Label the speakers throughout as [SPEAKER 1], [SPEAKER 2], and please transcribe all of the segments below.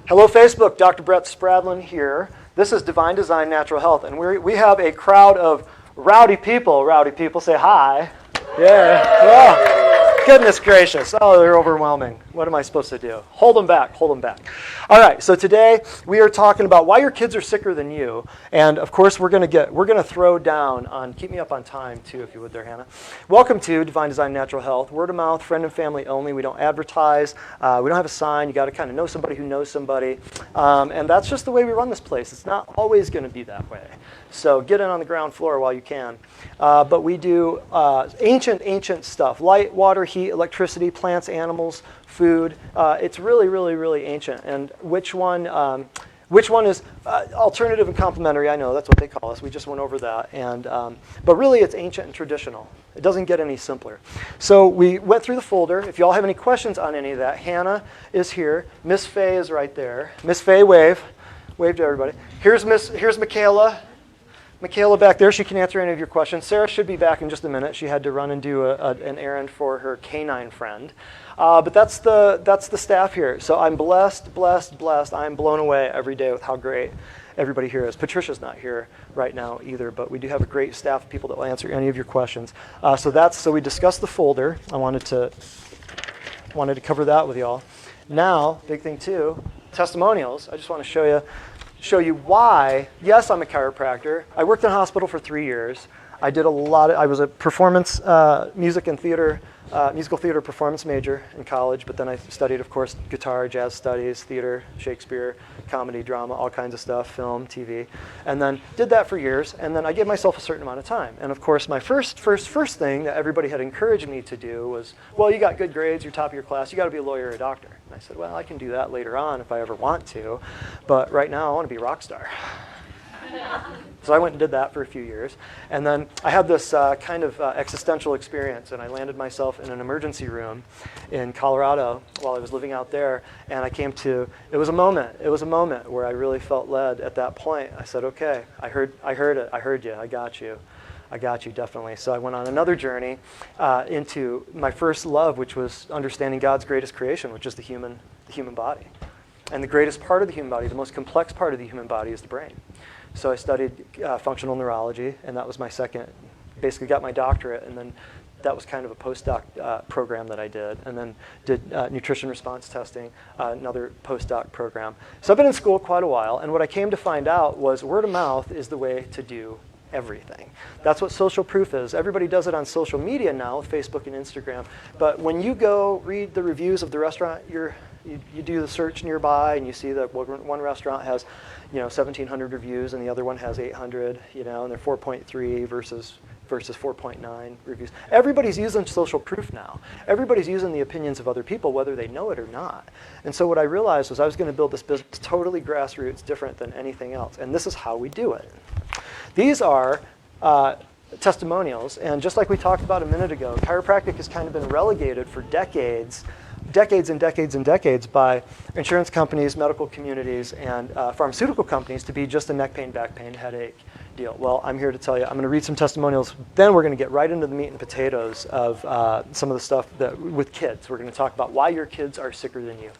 [SPEAKER 1] Hello, Facebook. Dr. Brett Spradlin here. This is Divine Design Natural Health, and we have a crowd of rowdy people. Rowdy people, say hi. Yeah. Oh, goodness gracious. Oh, they're overwhelming. What am I supposed to do? Hold them back. Hold them back. All right. So today we are talking about why your kids are sicker than you, and of course we're gonna throw down on. Keep me up on time too, if you would, there, Hannah. Welcome to Divine Design Natural Health. Word of mouth, friend and family only. We don't advertise. We don't have a sign. You got to kind of know somebody who knows somebody, and that's just the way we run this place. It's not always going to be that way. So get in on the ground floor while you can. But we do ancient stuff: light, water, heat, electricity, plants, animals, food. It's really ancient. And which one is alternative and complementary? I know that's what they call us. We just went over that. And but really, it's ancient and traditional. It doesn't get any simpler. So we went through the folder. If you all have any questions on any of that, Hannah is here. Miss Faye is right there. Miss Faye, wave to everybody. Here's Michaela. Michaela back there, she can answer any of your questions. Sarah should be back in just a minute. She had to run and do an errand for her canine friend. But that's the staff here. So I'm blessed. I'm blown away every day with how great everybody here is. Patricia's not here right now either, but we do have a great staff of people that will answer any of your questions. So we discussed the folder. I wanted to cover that with y'all. Now, big thing too, testimonials. I just want to show you why. Yes, I'm a chiropractor. I worked in a hospital for 3 years. I was a performance musical theater performance major in college, but then I studied, of course, guitar, jazz studies, theater, Shakespeare, comedy, drama, all kinds of stuff, film, TV, and then did that for years, and then I gave myself a certain amount of time. And of course, my first thing that everybody had encouraged me to do was, well, you got good grades, you're top of your class, you got to be a lawyer or a doctor. And I said, well, I can do that later on if I ever want to, but right now I want to be a rock star. So I went and did that for a few years. And then I had this kind of existential experience, and I landed myself in an emergency room in Colorado while I was living out there. And it was a moment where I really felt led at that point. I said, okay, I heard it, I heard you, I got you, definitely. So I went on another journey into my first love, which was understanding God's greatest creation, which is the human body. And the greatest part of the human body, the most complex part of the human body, is the brain. So I studied functional neurology, and that was my second, basically got my doctorate, and then that was kind of a postdoc program that I did, and then did nutrition response testing, another postdoc program. So I've been in school quite a while, and what I came to find out was word of mouth is the way to do everything. That's what social proof is. Everybody does it on social media now with Facebook and Instagram, but when you go read the reviews of the restaurant you do the search nearby, and you see that one restaurant has 1,700 reviews and the other one has 800, and they're 4.3 versus 4.9 reviews. Everybody's using social proof now. Everybody's using the opinions of other people, whether they know it or not. And so what I realized was I was going to build this business totally grassroots, different than anything else. And this is how we do it. These are testimonials, and just like we talked about a minute ago, chiropractic has kind of been relegated for decades by insurance companies, medical communities, and pharmaceutical companies to be just a neck pain, back pain, headache deal. Well, I'm here to tell you, I'm going to read some testimonials, then we're going to get right into the meat and potatoes of some of the stuff with kids. We're going to talk about why your kids are sicker than you.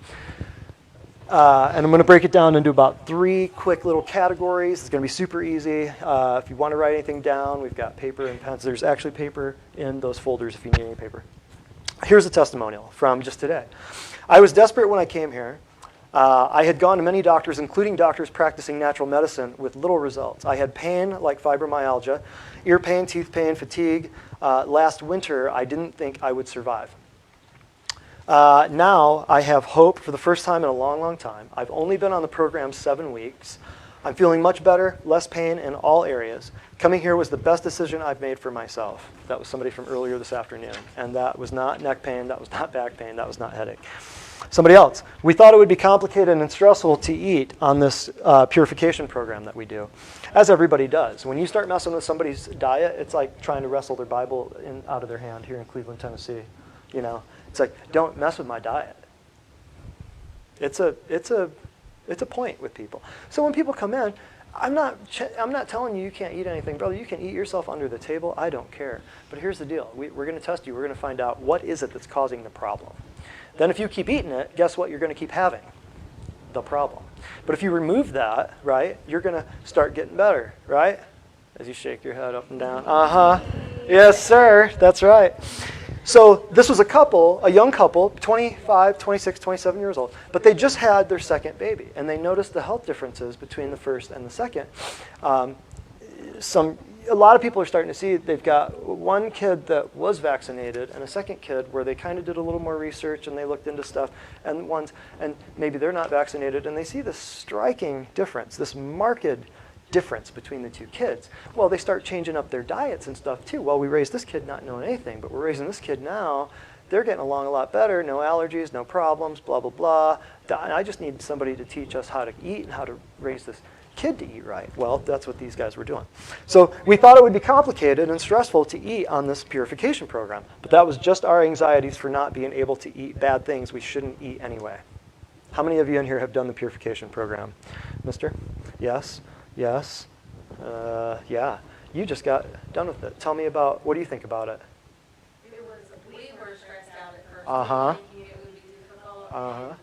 [SPEAKER 1] And I'm going to break it down into about 3 quick little categories. It's going to be super easy. If you want to write anything down, we've got paper and pens. There's actually paper in those folders if you need any paper. Here's a testimonial from just today. I was desperate when I came here. I had gone to many doctors, including doctors practicing natural medicine, with little results. I had pain like fibromyalgia, ear pain, teeth pain, fatigue. Last winter, I didn't think I would survive. Now I have hope for the first time in a long time. I've only been on the program 7 weeks. I'm feeling much better, less pain in all areas. Coming here was the best decision I've made for myself. That was somebody from earlier this afternoon. And that was not neck pain, that was not back pain, that was not headache. Somebody else. We thought it would be complicated and stressful to eat on this purification program that we do, as everybody does. When you start messing with somebody's diet, it's like trying to wrestle their Bible out of their hand here in Cleveland, Tennessee. It's like, don't mess with my diet. It's a point with people. So when people come in, I'm not telling you can't eat anything. Brother, you can eat yourself under the table. I don't care. But here's the deal. We're going to test you. We're going to find out what is it that's causing the problem. Then if you keep eating it, guess what you're going to keep having? the problem. But if you remove that, right, you're going to start getting better, right? As you shake your head up and down. Yes, sir. That's right. So this was a young couple, 25, 26, 27 years old, but they just had their second baby, and they noticed the health differences between the first and the second. A lot of people are starting to see they've got one kid that was vaccinated and a second kid where they kind of did a little more research and they looked into stuff, and maybe they're not vaccinated, and they see this striking difference, this marked difference between the two kids. Well, they start changing up their diets and stuff too. Well, we raised this kid not knowing anything, but we're raising this kid now. They're getting along a lot better, no allergies, no problems, blah, blah, blah. I just need somebody to teach us how to eat and how to raise this kid to eat right. Well, that's what these guys were doing. So we thought it would be complicated and stressful to eat on this purification program, but that was just our anxieties for not being able to eat bad things we shouldn't eat anyway. How many of you in here have done the purification program? Mister? Yes? Yes? Yeah. You just got done with it. Tell me about, what do you think about it?
[SPEAKER 2] We were stressed out at first.
[SPEAKER 1] Uh-huh.
[SPEAKER 2] Thinking it would be difficult.
[SPEAKER 1] Uh-huh.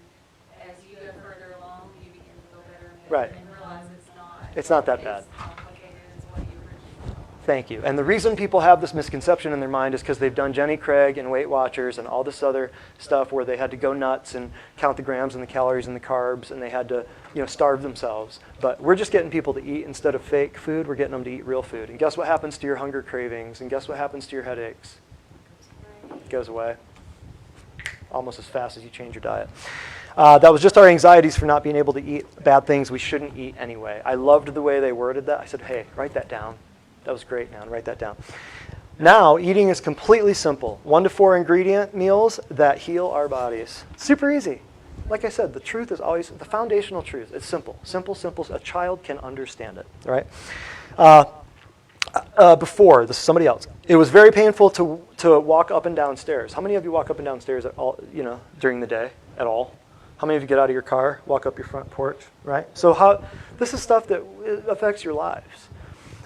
[SPEAKER 2] And as you go further along, you begin to feel better and
[SPEAKER 1] Right.
[SPEAKER 2] and realize it's not.
[SPEAKER 1] It's not that bad.
[SPEAKER 2] As complicated as what you originally thought.
[SPEAKER 1] Thank you. And the reason people have this misconception in their mind is because they've done Jenny Craig and Weight Watchers and all this other stuff where they had to go nuts and count the grams and the calories and the carbs, and they had to, starve themselves. But we're just getting people to eat instead of fake food. We're getting them to eat real food. And guess what happens to your hunger cravings? And guess what happens to your headaches? It goes away almost as fast as you change your diet. That was just our anxieties for not being able to eat bad things we shouldn't eat anyway. I loved the way they worded that. I said, hey, write that down. That was great, man. Write that down. Now, eating is completely simple. 1 to 4 ingredient meals that heal our bodies. Super easy. Like I said, the truth is always the foundational truth. It's simple. Simple, simple. A child can understand it, right? Before, this is somebody else. It was very painful to walk up and down stairs. How many of you walk up and down stairs at all, during the day at all? How many of you get out of your car, walk up your front porch, right? So this is stuff that affects your lives.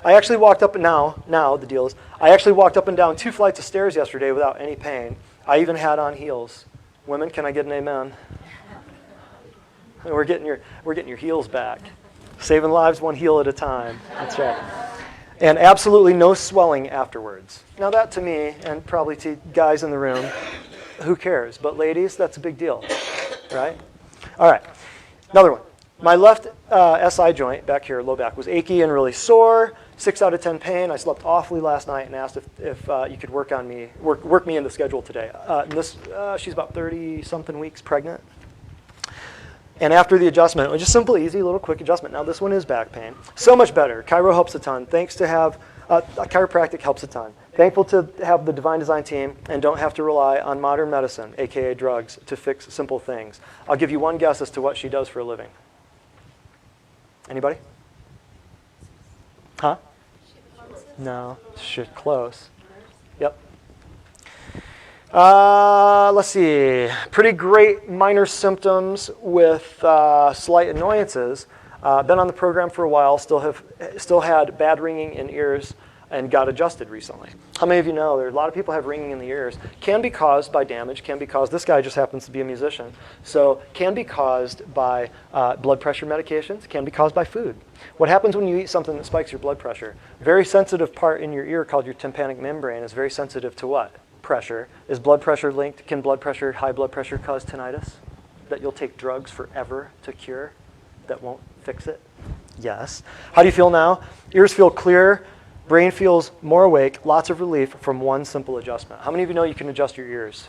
[SPEAKER 1] I actually walked up, and now the deal is, I actually walked up and down 2 flights of stairs yesterday without any pain. I even had on heels. Women, can I get an amen? We're getting your heels back. Saving lives one heel at a time. That's right. And absolutely no swelling afterwards. Now that to me, and probably to guys in the room, who cares? But ladies, that's a big deal, right? All right, another one. My left SI joint back here, low back, was achy and really sore. 6 out of 10 pain. I slept awfully last night and asked if you could work me into schedule today. She's about 30-something weeks pregnant. And after the adjustment, it was just simple, easy, little quick adjustment. Now this one is back pain. So much better. Chiro helps a ton. Thanks to have, chiropractic helps a ton. Thankful to have the Divine Design team and don't have to rely on modern medicine, aka drugs, to fix simple things. I'll give you one guess as to what she does for a living. Anybody? Huh? No, shit, close. Yep. Let's see. Pretty great minor symptoms with slight annoyances. Been on the program for a while. Still had bad ringing in ears and got adjusted recently. How many of you know there are a lot of people have ringing in the ears? Can be caused by damage. Can be caused. This guy just happens to be a musician, so can be caused by blood pressure medications. Can be caused by food. What happens when you eat something that spikes your blood pressure? Very sensitive part in your ear called your tympanic membrane is very sensitive to what? Pressure. Is blood pressure linked? Can high blood pressure cause tinnitus? That you'll take drugs forever to cure that won't fix it? Yes. How do you feel now? Ears feel clear. Brain feels more awake. Lots of relief from one simple adjustment. How many of you know you can adjust your ears?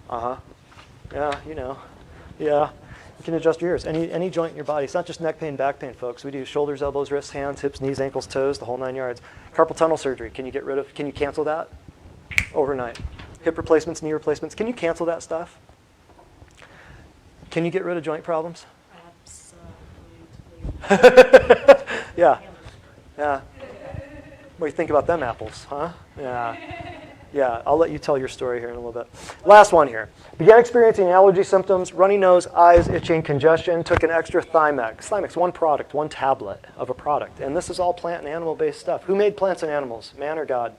[SPEAKER 1] Uh-huh. Yeah, you know. Yeah. You can adjust your ears. Any joint in your body. It's not just neck pain, back pain, folks. We do shoulders, elbows, wrists, hands, hips, knees, ankles, toes, the whole 9 yards. Carpal tunnel surgery. Can you cancel that? Overnight. Hip replacements, knee replacements. Can you cancel that stuff? Can you get rid of joint problems?
[SPEAKER 2] Absolutely.
[SPEAKER 1] Yeah. Yeah. What do you think about them apples, huh? Yeah. Yeah, I'll let you tell your story here in a little bit. Last one here. Began experiencing allergy symptoms, runny nose, eyes, itching, congestion, took an extra Thymex. Thymex, one product, one tablet of a product. And this is all plant and animal-based stuff. Who made plants and animals, man or God?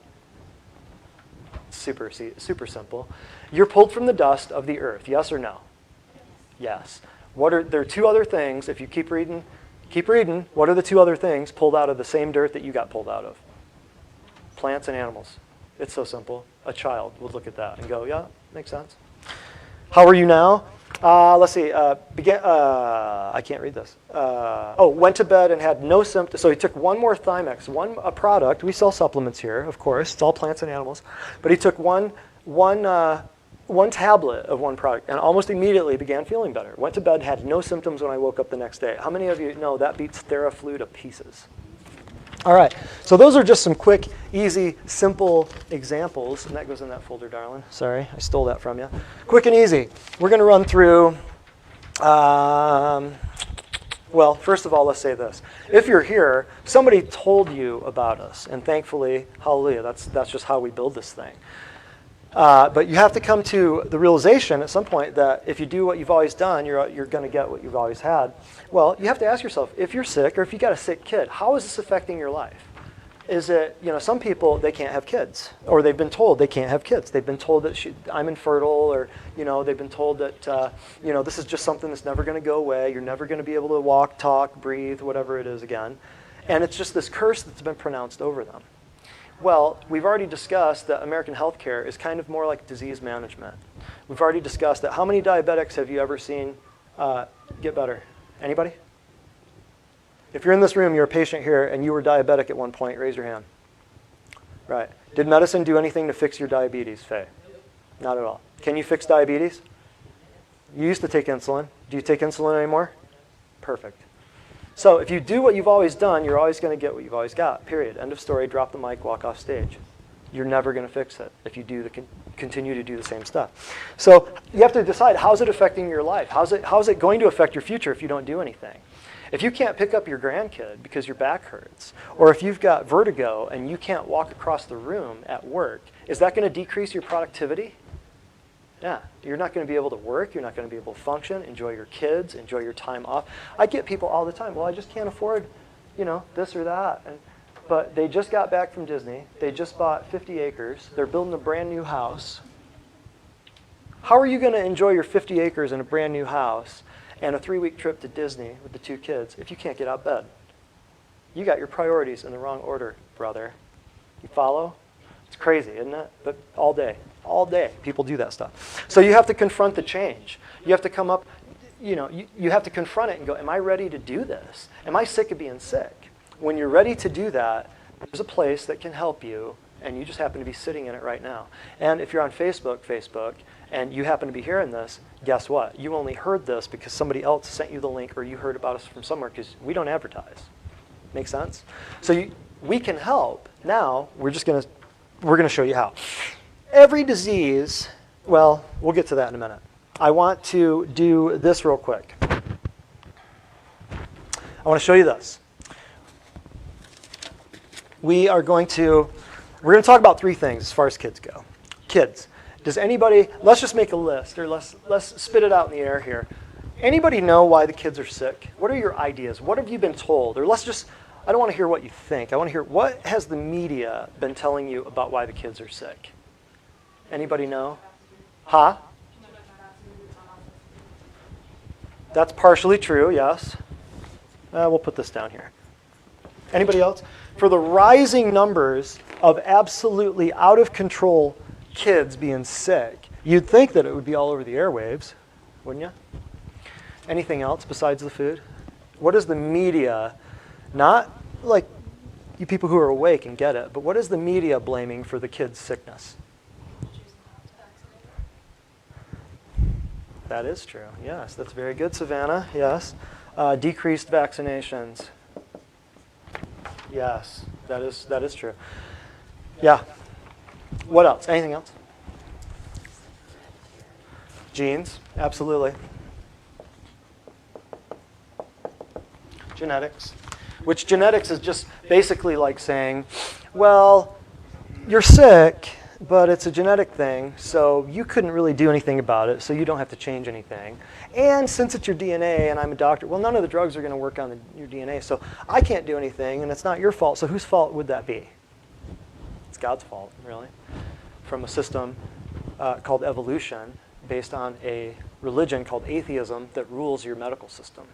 [SPEAKER 1] Super simple. You're pulled from the dust of the earth, yes or no? Yes. There are two other things. If you keep reading, what are the two other things pulled out of the same dirt that you got pulled out of? Plants and animals. It's so simple. A child would look at that and go, yeah, makes sense. How are you now? Let's see. I can't read this. Went to bed and had no symptoms. So he took one more Thymex, a product. We sell supplements here, of course. It's all plants and animals. But he took one tablet of one product and almost immediately began feeling better. Went to bed, had no symptoms when I woke up the next day. How many of you know that beats Theraflu to pieces? All right, so those are just some quick, easy, simple examples. And that goes in that folder, darling. Sorry, I stole that from you. Quick and easy. We're going to run through, well, first of all, let's say this. If you're here, somebody told you about us. And thankfully, hallelujah, that's just how we build this thing. But you have to come to the realization at some point that if you do what you've always done, you're going to get what you've always had. Well, you have to ask yourself, if you're sick or if you got a sick kid, how is this affecting your life? Is it, some people, they can't have kids, or they've been told they can't have kids. They've been told that I'm infertile, or, they've been told that, this is just something that's never going to go away. You're never going to be able to walk, talk, breathe, whatever it is again. And it's just this curse that's been pronounced over them. Well, we've already discussed that American healthcare is kind of more like disease management. We've already discussed that. How many diabetics have you ever seen get better? Anybody? If you're in this room, you're a patient here, and you were diabetic at one point, raise your hand. Right. Did medicine do anything to fix your diabetes, Faye? Not at all. Can you fix diabetes? You used to take insulin. Do you take insulin anymore? Perfect. So if you do what you've always done, you're always going to get what you've always got, period. End of story, drop the mic, walk off stage. You're never going to fix it if you continue to do the same stuff. So you have to decide, how's it affecting your life? How's it going to affect your future if you don't do anything? If you can't pick up your grandkid because your back hurts, or if you've got vertigo and you can't walk across the room at work, is that going to decrease your productivity? Yeah, you're not going to be able to work, you're not going to be able to function, enjoy your kids, enjoy your time off. I get people all the time, well, I just can't afford, this or that. But they just got back from Disney, they just bought 50 acres, they're building a brand new house. How are you going to enjoy your 50 acres in a brand new house and a 3-week trip to Disney with the 2 kids if you can't get out of bed? You got your priorities in the wrong order, brother. You follow? It's crazy, isn't it? But all day, people do that stuff. So you have to confront the change. You have to come up, you have to confront it and go, am I ready to do this? Am I sick of being sick? When you're ready to do that, there's a place that can help you, and you just happen to be sitting in it right now. And if you're on Facebook, and you happen to be hearing this, guess what? You only heard this because somebody else sent you the link, or you heard about us from somewhere, because we don't advertise. Make sense? So we can help. Now, we're going to show you how. Every disease, well, we'll get to that in a minute. I want to do this real quick. I want to show you this. We're going to talk about 3 things as far as kids go. Kids. Does anybody, let's just make a list, or let's spit it out in the air here. Anybody know why the kids are sick? What are your ideas? What have you been told? Or I don't want to hear what you think. I want to hear, what has the media been telling you about why the kids are sick? Anybody know? Huh? That's partially true, yes. We'll put this down here. Anybody else? For the rising numbers of absolutely out of control kids being sick, you'd think that it would be all over the airwaves, wouldn't you? Anything else besides the food? What is the media, not like you people who are awake and get it, but what is the media blaming for the kids' sickness? That is true. Yes, that's very good, Savannah. Yes. Decreased vaccinations. Yes, that is true. Yeah. What else? Anything else? Genes, absolutely. Genetics. Which genetics is just basically like saying, well, you're sick, but it's a genetic thing, so you couldn't really do anything about it, so you don't have to change anything. And since it's your DNA and I'm a doctor, well, none of the drugs are going to work on your DNA, so I can't do anything, and it's not your fault, so whose fault would that be? It's God's fault, really, from a system called evolution based on a religion called atheism that rules your medical system,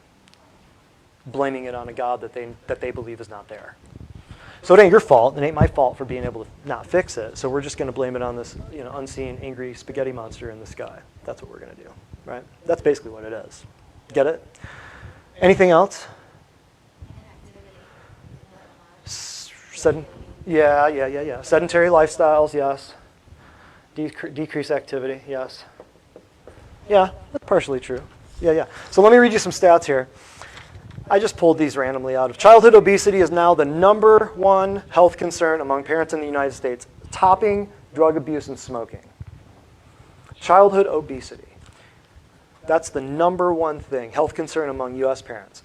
[SPEAKER 1] blaming it on a God that they believe is not there. So it ain't your fault. It ain't my fault for being able to not fix it. So we're just going to blame it on this, unseen, angry spaghetti monster in the sky. That's what we're going to do, right? That's basically what it is. Get it? Anything else? Yeah. Sedentary lifestyles, yes. Decrease activity, yes. Yeah, that's partially true. Yeah. So let me read you some stats here. I just pulled these randomly out of. Childhood obesity is now the #1 health concern among parents in the United States, topping drug abuse and smoking. Childhood obesity. That's the #1 thing, health concern among U.S. parents.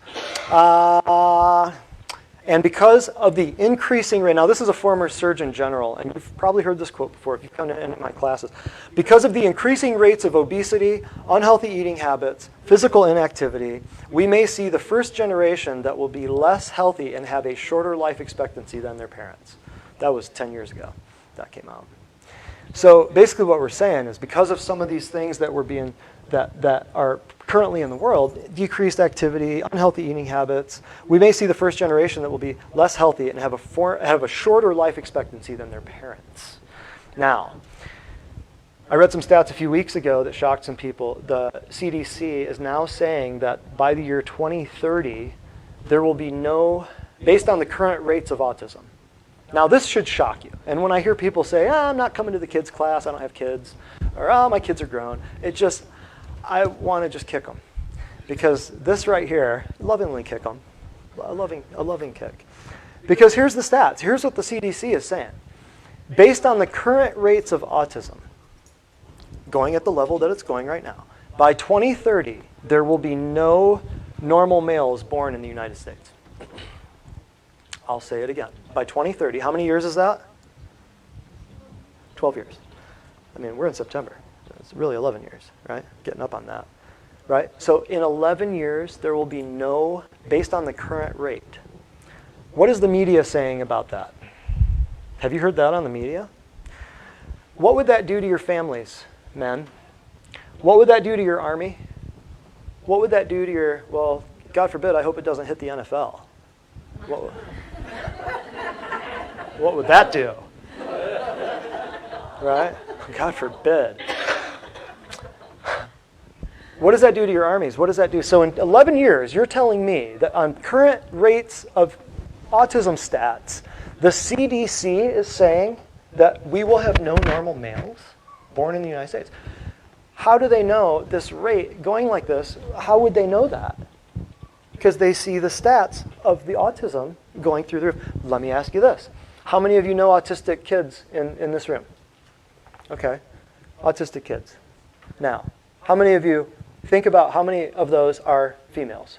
[SPEAKER 1] And because of the increasing rate, now this is a former Surgeon General, and you've probably heard this quote before if you've come to any of my classes. Because of the increasing rates of obesity, unhealthy eating habits, physical inactivity, we may see the first generation that will be less healthy and have a shorter life expectancy than their parents. That was 10 years ago that came out. So basically what we're saying is because of some of these things that that are currently in the world, decreased activity, unhealthy eating habits, we may see the first generation that will be less healthy and have a shorter life expectancy than their parents. Now, I read some stats a few weeks ago that shocked some people. The CDC is now saying that by the year 2030, there will be no, based on the current rates of autism. Now, this should shock you. And when I hear people say, I'm not coming to the kids' class, I don't have kids, or my kids are grown, I want to just kick them. Because this right here, lovingly kick them, a loving kick. Because here's the stats. Here's what the CDC is saying. Based on the current rates of autism, going at the level that it's going right now, by 2030, there will be no normal males born in the United States. I'll say it again. By 2030, how many years is that? 12 years. I mean, we're in September. It's really 11 years, right? Getting up on that, right? So in 11 years, there will be no, based on the current rate. What is the media saying about that? Have you heard that on the media? What would that do to your families, men? What would that do to your army? What would that do to your, well, God forbid, I hope it doesn't hit the NFL. What would that do? Right? God forbid. What does that do to your armies? What does that do? So in 11 years, you're telling me that on current rates of autism stats, the CDC is saying that we will have no normal males born in the United States. How do they know this rate going like this? How would they know that? Because they see the stats of the autism going through the roof. Let me ask you this. How many of you know autistic kids in this room? Okay, autistic kids. Now, how many of you think about how many of those are females?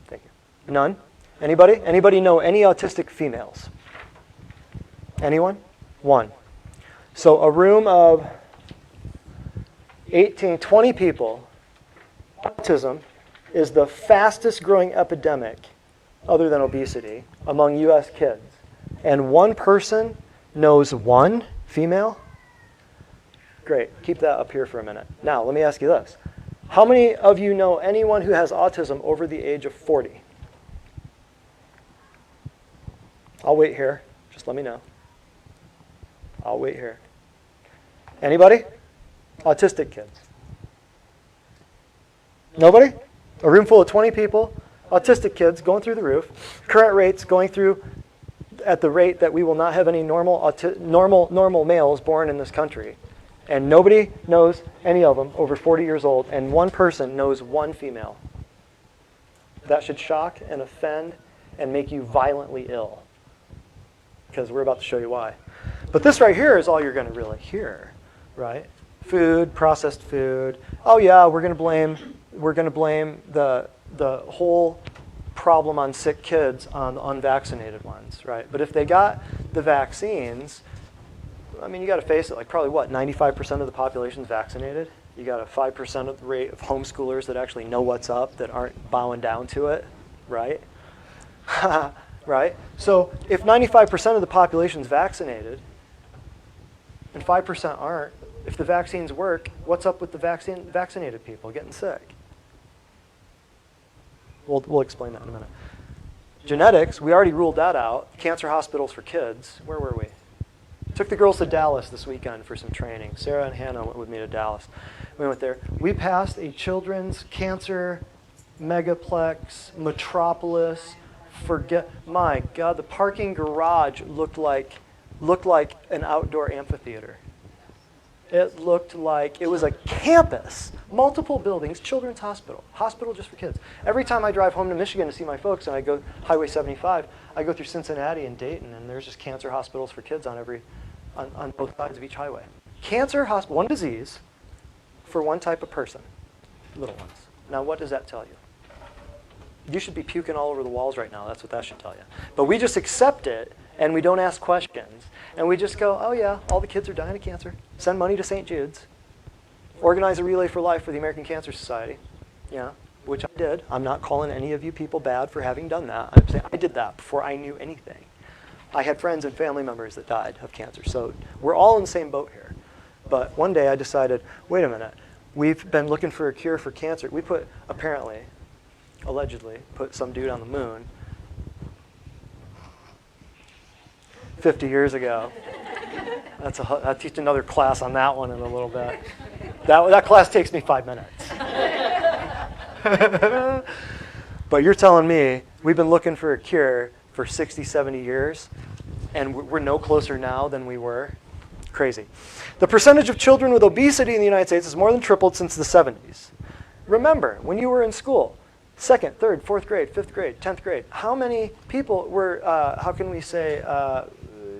[SPEAKER 1] Thank you. None? Anybody? Anybody know any autistic females? Anyone? One. So a room of 18, 20 people, autism is the fastest growing epidemic other than obesity among U.S. kids. And one person knows one female? Great. Keep that up here for a minute. Now, let me ask you this. How many of you know anyone who has autism over the age of 40? I'll wait here. Just let me know. I'll wait here. Anybody? Autistic kids. Nobody? A room full of 20 people, autistic kids going through the roof, current rates going through at the rate that we will not have any normal males born in this country. And nobody knows any of them over 40 years old, and one person knows one female. That should shock and offend and make you violently ill. Because we're about to show you why. But this right here is all you're going to really hear, right? Food, processed food. Oh yeah, we're going to blame the whole problem on sick kids on the unvaccinated ones, right? But if they got the vaccines, I mean, you got to face it, like probably what, 95% of the population is vaccinated? You got a 5% of the rate of homeschoolers that actually know what's up, that aren't bowing down to it, right? Right? So if 95% of the population is vaccinated, and 5% aren't. If the vaccines work, what's up with the vaccinated people getting sick? We'll explain that in a minute. Genetics, we already ruled that out. Cancer hospitals for kids. Where were we? Took the girls to Dallas this weekend for some training. Sarah and Hannah went with me to Dallas. We went there. We passed a children's cancer megaplex, metropolis. My God, the parking garage looked like an outdoor amphitheater. It looked like it was a campus, multiple buildings, children's hospital just for kids. Every time I drive home to Michigan to see my folks and I go Highway 75, I go through Cincinnati and Dayton, and there's just cancer hospitals for kids on both sides of each highway. Cancer hospital, one disease for one type of person, little ones. Now, what does that tell you? You should be puking all over the walls right now. That's what that should tell you. But we just accept it, and we don't ask questions. And we just go, oh yeah, all the kids are dying of cancer. Send money to St. Jude's. Organize a Relay for Life for the American Cancer Society. Yeah, which I did. I'm not calling any of you people bad for having done that. I'm saying I did that before I knew anything. I had friends and family members that died of cancer. So we're all in the same boat here. But one day I decided, wait a minute. We've been looking for a cure for cancer. We allegedly put some dude on the moon 50 years ago. I'll teach another class on that one in a little bit. That class takes me 5 minutes. But you're telling me we've been looking for a cure for 60, 70 years, and we're no closer now than we were? Crazy. The percentage of children with obesity in the United States has more than tripled since the 70s. Remember, when you were in school, 2nd, 3rd, 4th grade, 5th grade, 10th grade, how many people were, how can we say,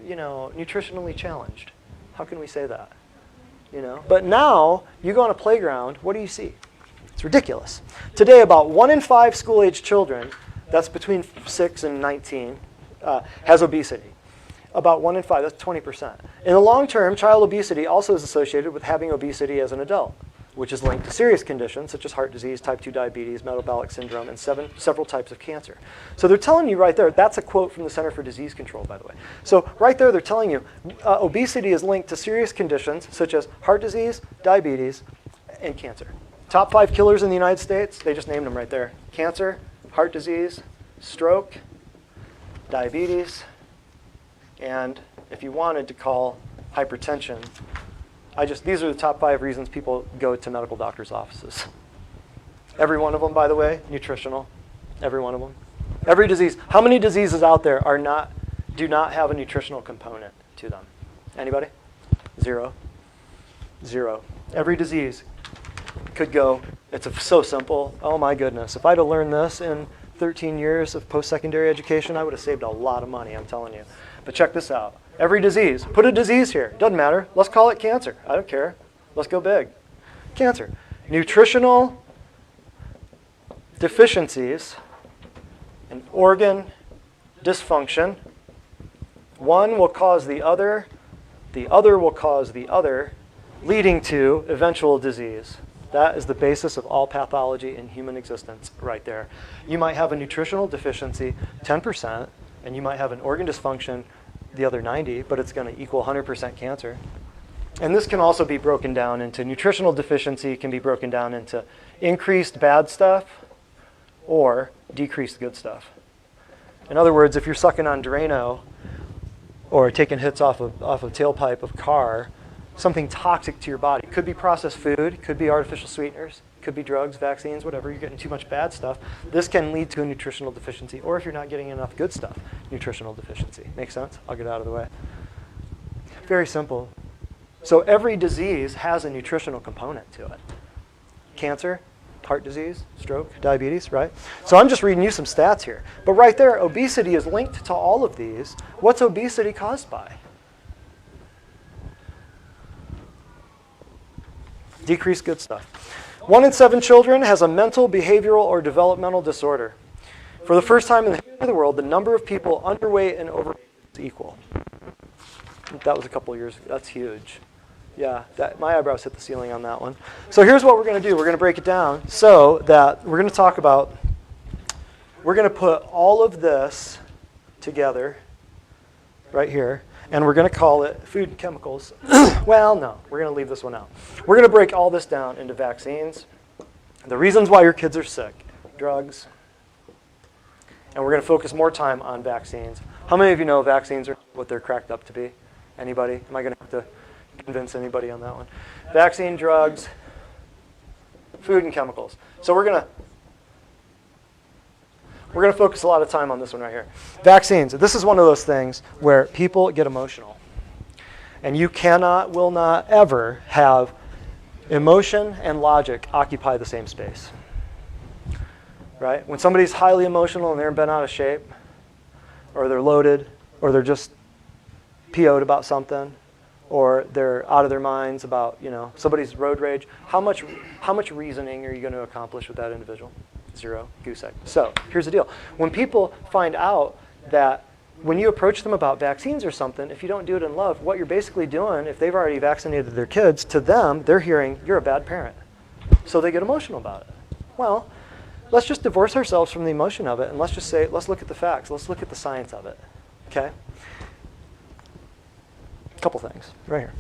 [SPEAKER 1] nutritionally challenged? How can we say that? But now, you go on a playground, what do you see? It's ridiculous. Today, about 1 in 5 school-age children, that's between 6 and 19, has obesity. About 1 in 5, that's 20%. In the long term, child obesity also is associated with having obesity as an adult, which is linked to serious conditions such as heart disease, type 2 diabetes, metabolic syndrome, and several types of cancer. So they're telling you right there, that's a quote from the Center for Disease Control, by the way. So right there, they're telling you obesity is linked to serious conditions such as heart disease, diabetes, and cancer. Top 5 killers in the United States, they just named them right there. Cancer, heart disease, stroke, diabetes, and if you wanted to call hypertension, these are the top 5 reasons people go to medical doctors' offices. Every one of them, by the way, nutritional. Every one of them. Every disease. How many diseases out there do not have a nutritional component to them? Anybody? 0. 0. Every disease could go, it's so simple. Oh my goodness. If I'd have learned this in 13 years of post-secondary education, I would have saved a lot of money, I'm telling you. But check this out. Every disease. Put a disease here. Doesn't matter. Let's call it cancer. I don't care. Let's go big. Cancer. Nutritional deficiencies and organ dysfunction. One will cause the other will cause the other, leading to eventual disease. That is the basis of all pathology in human existence right there. You might have a nutritional deficiency, 10%, and you might have an organ dysfunction, the other 90, but it's going to equal 100% cancer. And this can also be broken down into nutritional deficiency, can be broken down into increased bad stuff or decreased good stuff. In other words, if you're sucking on Drano or taking hits off a tailpipe of car, something toxic to your body. Could be processed food, could be artificial sweeteners, could be drugs, vaccines, whatever. You're getting too much bad stuff. This can lead to a nutritional deficiency, or if you're not getting enough good stuff, nutritional deficiency. Make sense? I'll get out of the way. Very simple. So every disease has a nutritional component to it. Cancer, heart disease, stroke, diabetes, right? So I'm just reading you some stats here. But right there, obesity is linked to all of these. What's obesity caused by? Decreased good stuff. 1 in 7 children has a mental, behavioral, or developmental disorder. For the first time in the history of the world, the number of people underweight and overweight is equal. That was a couple years ago. That's huge. Yeah, my eyebrows hit the ceiling on that one. So here's what we're going to do. We're going to break it down so that we're going to talk about, we're going to put all of this together right here. and we're going to call it food and chemicals. Well, no, we're going to leave this one out. We're going to break all this down into vaccines, the reasons why your kids are sick, drugs, and we're going to focus more time on vaccines. How many of you know vaccines are what they're cracked up to be? Anybody? Am I going to have to convince anybody on that one? Vaccine, drugs, food, and chemicals. So we're going to focus a lot of time on this one right here. Vaccines. This is one of those things where people get emotional. And you cannot, will not ever have emotion and logic occupy the same space. Right? When somebody's highly emotional and they're bent out of shape, or they're loaded, or they're just PO'd about something, or they're out of their minds about, somebody's road rage, how much reasoning are you going to accomplish with that individual? Zero. Goose egg. So here's the deal. When people find out that when you approach them about vaccines or something, if you don't do it in love, what you're basically doing, if they've already vaccinated their kids, to them, they're hearing, you're a bad parent. So they get emotional about it. Well, let's just divorce ourselves from the emotion of it, and let's just say, let's look at the facts. Let's look at the science of it. Okay? A couple things right here.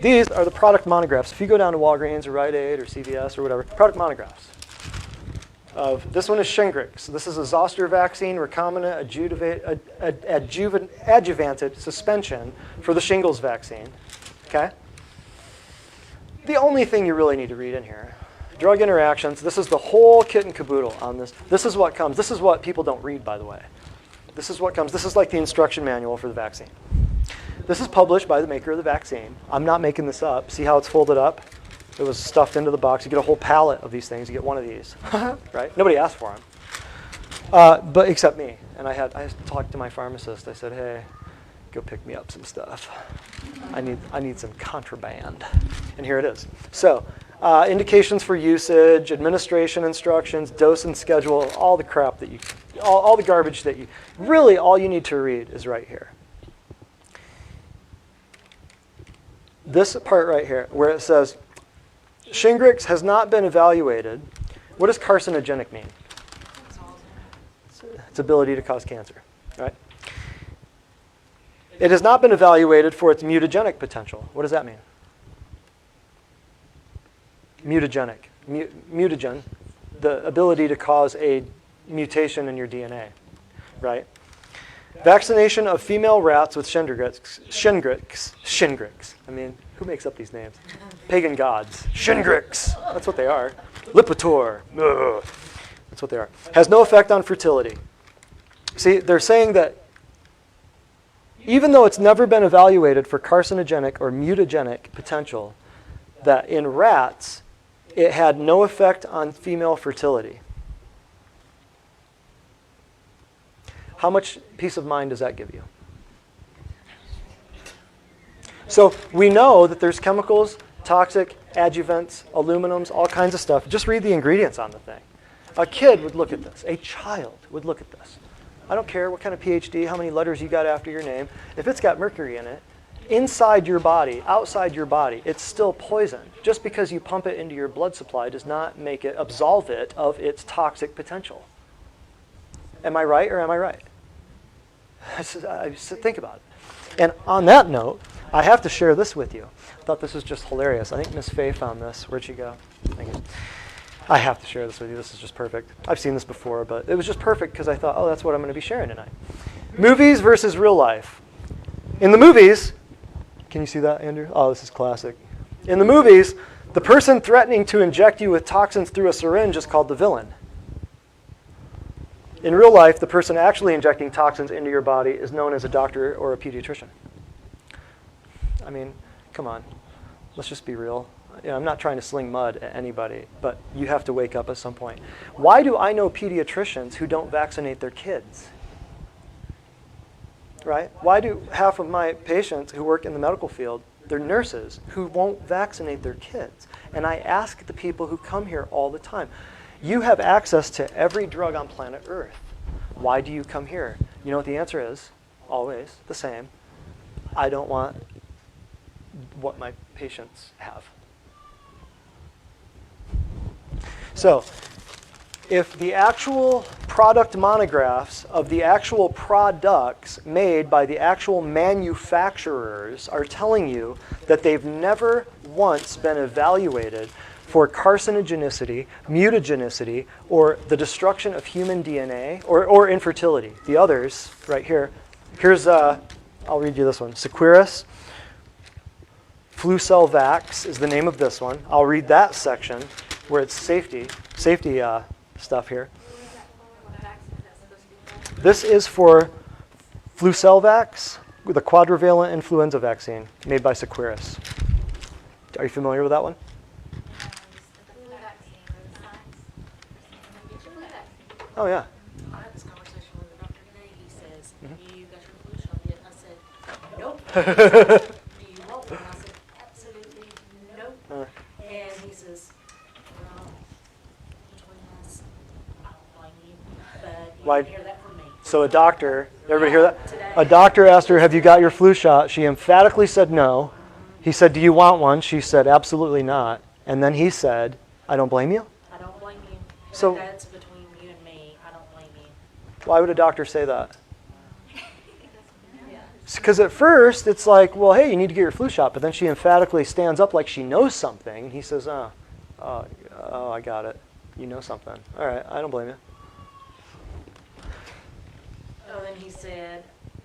[SPEAKER 1] These are the product monographs. If you go down to Walgreens or Rite Aid or CVS or whatever, product monographs. This one is Shingrix. This is a zoster vaccine, recombinant adjuvanted suspension for the shingles vaccine. Okay? The only thing you really need to read in here, drug interactions. This is the whole kit and caboodle on this. This is what comes. This is what people don't read, by the way. This is what comes. This is like the instruction manual for the vaccine. This is published by the maker of the vaccine. I'm not making this up. See how it's folded up? It was stuffed into the box. You get a whole pallet of these things. You get one of these, right? Nobody asked for them, but except me. And I talked to my pharmacist. I said, hey, go pick me up some stuff. I need some contraband. And here it is. So indications for usage, administration instructions, dose and schedule, all the crap that all the garbage that really all you need to read is right here. This part right here, where it says, Shingrix has not been evaluated. What does carcinogenic mean? Its ability to cause cancer, right? It has not been evaluated for its mutagenic potential. What does that mean? Mutagenic. Mutagen, the ability to cause a mutation in your DNA, right? Vaccination of female rats with Shingrix. I mean, who makes up these names? Pagan gods. Shingrix. That's what they are. Lipitor. Ugh. That's what they are. Has no effect on fertility. See, they're saying that even though it's never been evaluated for carcinogenic or mutagenic potential, that in rats, it had no effect on female fertility. How much peace of mind does that give you? So we know that there's chemicals, toxic, adjuvants, aluminums, all kinds of stuff. Just read the ingredients on the thing. A kid would look at this. A child would look at this. I don't care what kind of PhD, how many letters you got after your name. If it's got mercury in it, inside your body, outside your body, it's still poison. Just because you pump it into your blood supply does not make it absolve it of its toxic potential. Am I right or am I right? Think about it. And on that note, I have to share this with you. I thought this was just hilarious. I think Miss Faye found this. Where'd she go? Thank you. I have to share this with you. This is just perfect. I've seen this before, but it was just perfect because I thought, oh, that's what I'm going to be sharing tonight. Movies versus real life. In the movies, can you see that, Andrew? Oh, this is classic. In the movies, the person threatening to inject you with toxins through a syringe is called the villain. In real life, the person actually injecting toxins into your body is known as a doctor or a pediatrician. I mean, come on. Let's just be real. I'm not trying to sling mud at anybody, but you have to wake up at some point. Why do I know pediatricians who don't vaccinate their kids? Right? Why do half of my patients who work in the medical field, they're nurses who won't vaccinate their kids? And I ask the people who come here all the time, you have access to every drug on planet Earth. Why do you come here? You know what the answer is? Always the same. I don't want what my patients have. So, if the actual product monographs of the actual products made by the actual manufacturers are telling you that they've never once been evaluated for carcinogenicity, mutagenicity, or the destruction of human DNA, or infertility. The others, right here, here's, I'll read you this one. Seqirus, Flucelvax is the name of this one. I'll read that section where it's safety stuff here. This is for Flucelvax, the quadrivalent influenza vaccine made by Seqirus. Are you familiar with that one? Oh, yeah.
[SPEAKER 2] I had this conversation with the doctor today. He says, you got your flu shot yet? I said, nope. Do you want one? I said, absolutely nope. And he says, well, between us, I don't blame you, but you
[SPEAKER 1] Why-
[SPEAKER 2] didn't hear that from me.
[SPEAKER 1] So a doctor, everybody hear that?
[SPEAKER 2] Today.
[SPEAKER 1] A doctor asked her, have you got your flu shot? She emphatically said no. He said, do you want one? She said, absolutely not. And then he said, I don't blame you.
[SPEAKER 2] I don't blame you.
[SPEAKER 1] So-
[SPEAKER 2] But that's between you and me. I don't blame you.
[SPEAKER 1] Why would a doctor say that? Because at first it's like, well, hey, you need to get your flu shot. But then she emphatically stands up like she knows something. He says, oh, I got it. You know something. All right, I don't blame you.
[SPEAKER 2] Oh, then he said,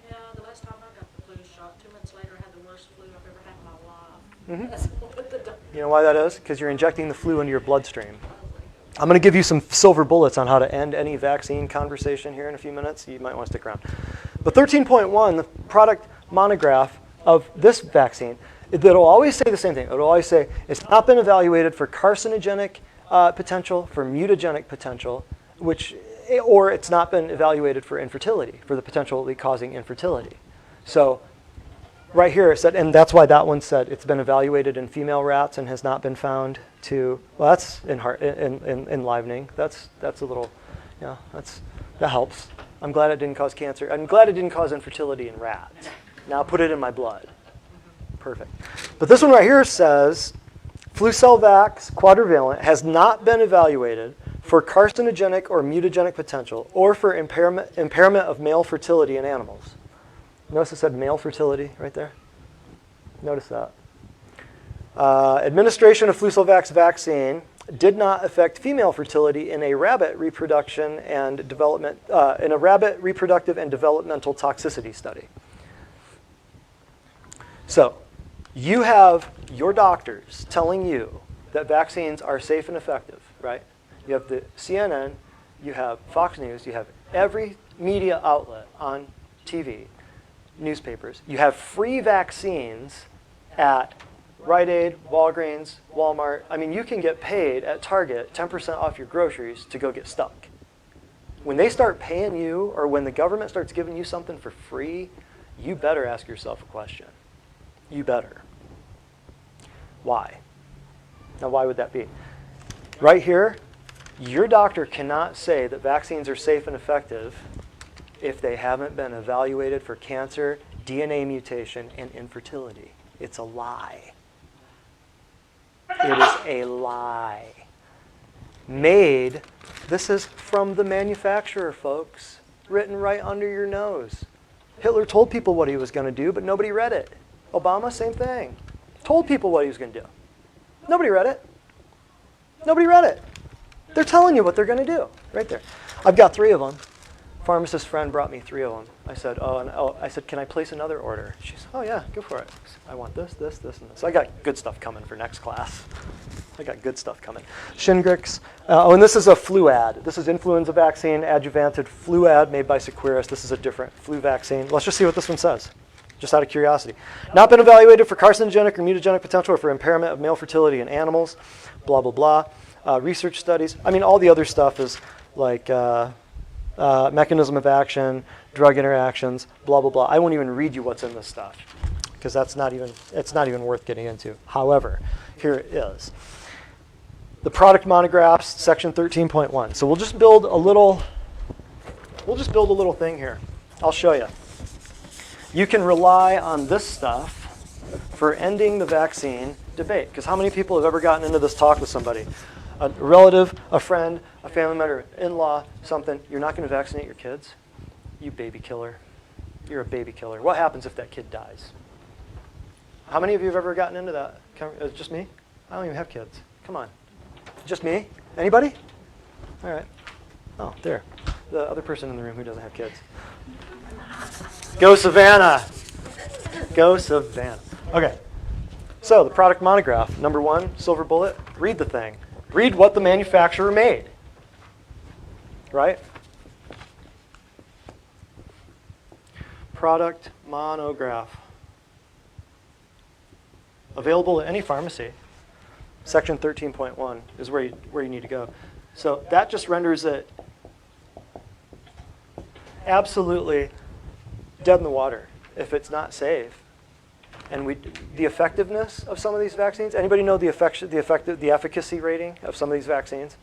[SPEAKER 2] yeah, the last time I got the flu shot, 2 months later, I had the worst flu I've ever had in my life. That's what the doctor.
[SPEAKER 1] You know why that is? Because you're injecting the flu into your bloodstream. I'm going to give you some silver bullets on how to end any vaccine conversation here in a few minutes. You might want to stick around. But 13.1, the product monograph of this vaccine, it'll always say the same thing. It'll always say it's not been evaluated for carcinogenic potential, for mutagenic potential, or it's not been evaluated for infertility, for the potentially causing infertility. So right here it said, and that's why that one said it's been evaluated in female rats and has not been found to. Well, that's enlivening. That's a little, that helps. I'm glad it didn't cause cancer. I'm glad it didn't cause infertility in rats. Now put it in my blood. Perfect. But this one right here says, Flucelvax quadrivalent has not been evaluated for carcinogenic or mutagenic potential or for impairment of male fertility in animals. Notice it said male fertility right there? Notice that. Administration of Flucelvax vaccine did not affect female fertility in a rabbit reproduction and development in a rabbit reproductive and developmental toxicity study. So, you have your doctors telling you that vaccines are safe and effective, right? You have the CNN, you have Fox News, you have every media outlet on TV, newspapers. You have free vaccines at Rite Aid, Walgreens, Walmart. I mean, you can get paid at Target 10% off your groceries to go get stuck. When they start paying you, or when the government starts giving you something for free, you better ask yourself a question. You better. Why? Now, why would that be? Right here, your doctor cannot say that vaccines are safe and effective if they haven't been evaluated for cancer, DNA mutation, and infertility. It's a lie. It is a lie. Made, this is from the manufacturer, folks, written right under your nose. Hitler told people what he was going to do, but nobody read it. Obama, same thing. Told people what he was going to do. Nobody read it. Nobody read it. They're telling you what they're going to do, right there. I've got 3 of them. Pharmacist friend brought me 3 of them. I said, I said, can I place another order? She said, oh yeah, go for it. I said, I want this, this, this, and this. I got good stuff coming for next class. I got good stuff coming. Shingrix. And this is a flu ad. This is influenza vaccine, adjuvanted flu ad made by Seqirus. This is a different flu vaccine. Let's just see what this one says, just out of curiosity. Not been evaluated for carcinogenic or mutagenic potential or for impairment of male fertility in animals, blah, blah, blah. Research studies. I mean, all the other stuff is like mechanism of action, drug interactions, blah, blah, blah. I won't even read you what's in this stuff because it's not even worth getting into. However, here it is. The product monographs, section 13.1. So we'll just build a little thing here. I'll show you. You can rely on this stuff for ending the vaccine debate. Because how many people have ever gotten into this talk with somebody? a relative, a friend, a family member, in-law, something, you're not going to vaccinate your kids? You baby killer. You're a baby killer. What happens if that kid dies? How many of you have ever gotten into that? Just me? I don't even have kids. Come on. Just me? Anybody? All right. Oh, there. The other person in the room who doesn't have kids. Go Savannah. Go Savannah. Okay. So the product monograph. Number 1, silver bullet. Read the thing. Read what the manufacturer made. Right? Product monograph. Available at any pharmacy. Section 13.1 is where you need to go. So that just renders it absolutely dead in the water if it's not safe. And the effectiveness of some of these vaccines, anybody know the efficacy rating of some of these vaccines?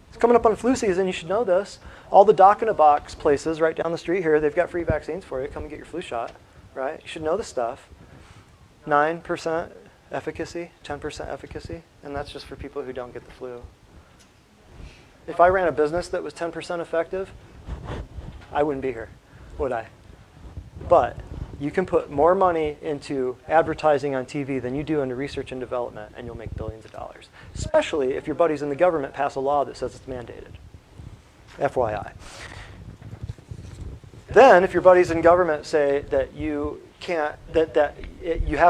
[SPEAKER 1] It's coming up on flu season, you should know this. All the doc-in-a-box places right down the street here, they've got free vaccines for you. Come and get your flu shot, right? You should know this stuff. 9% efficacy, 10% efficacy, and that's just for people who don't get the flu. If I ran a business that was 10% effective, I wouldn't be here, would I? But you can put more money into advertising on TV than you do into research and development, and you'll make billions of dollars, especially if your buddies in the government pass a law that says it's mandated. FYI. Then, if your buddies in government say that you can't,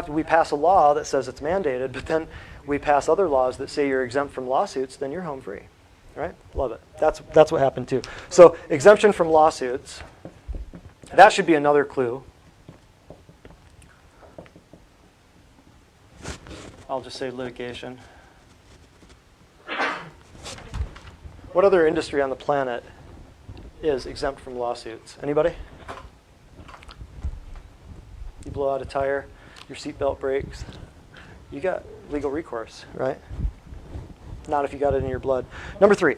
[SPEAKER 1] we pass a law that says it's mandated, but then we pass other laws that say you're exempt from lawsuits, then you're home free, right? Love it. That's what happened too. So exemption from lawsuits, that should be another clue. I'll just say litigation. What other industry on the planet is exempt from lawsuits? Anybody? You blow out a tire, your seatbelt breaks, you got legal recourse, right? Not if you got it in your blood. Number 3,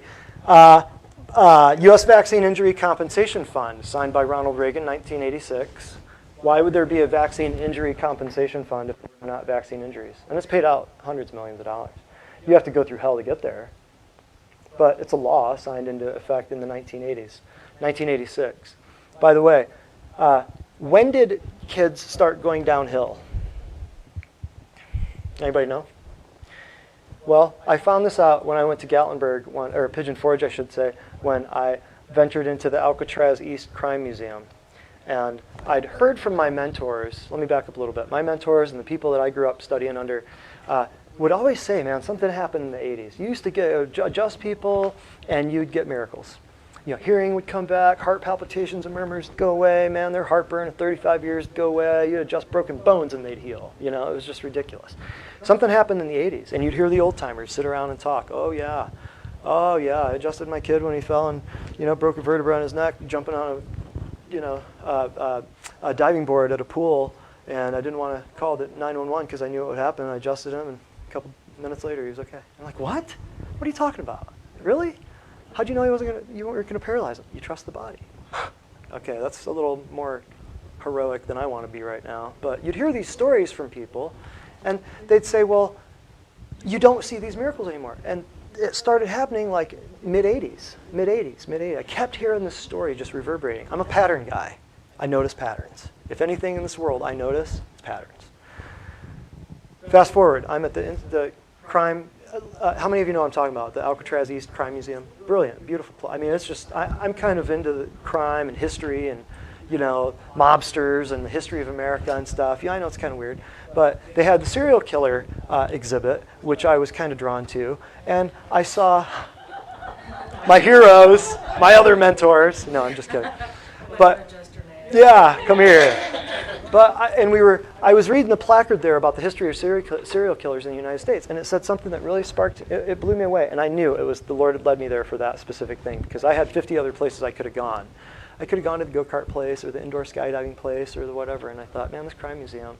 [SPEAKER 1] U.S. Vaccine Injury Compensation Fund, signed by Ronald Reagan, 1986. Why would there be a vaccine injury compensation fund if there were not vaccine injuries? And it's paid out hundreds of millions of dollars. You have to go through hell to get there. But it's a law signed into effect in the 1980s, 1986. By the way, when did kids start going downhill? Anybody know? Well, I found this out when I went to Gatlinburg, or Pigeon Forge, I should say, when I ventured into the Alcatraz East Crime Museum. And I'd heard from my mentors, let me back up a little bit, my mentors and the people that I grew up studying under would always say, man, something happened in the 80s. You used to adjust people and you'd get miracles. You know, hearing would come back, heart palpitations and murmurs would go away, man, their heartburn at 35 years would go away, you'd adjust broken bones and they'd heal. You know, it was just ridiculous. Something happened in the 80s and you'd hear the old timers sit around and talk, oh yeah, I adjusted my kid when he fell and, broke a vertebra in his neck, jumping on a diving board at a pool, and I didn't want to call the 911 because I knew what would happen. I adjusted him, and a couple minutes later, he was okay. I'm like, what? What are you talking about? Really? How'd you know you weren't going to paralyze him? You trust the body. Okay, that's a little more heroic than I want to be right now. But you'd hear these stories from people, and they'd say, well, you don't see these miracles anymore. And it started happening like mid-80s. I kept hearing this story just reverberating. I'm a pattern guy. I notice patterns. If anything in this world I notice, it's patterns. Fast forward, I'm at the crime, how many of you know what I'm talking about? The Alcatraz East Crime Museum. Brilliant, beautiful. I mean, it's just, I'm kind of into the crime and history and, mobsters and the history of America and stuff. Yeah, I know it's kind of weird. But they had the serial killer exhibit, which I was kind of drawn to. And I saw my heroes, my other mentors. No, I'm just kidding. But yeah, come here. But I was reading the placard there about the history of serial killers in the United States, and it said something that really sparked. It blew me away, and I knew it was the Lord had led me there for that specific thing because I had 50 other places I could have gone. I could have gone to the go-kart place or the indoor skydiving place or the whatever, and I thought, man, this crime museum,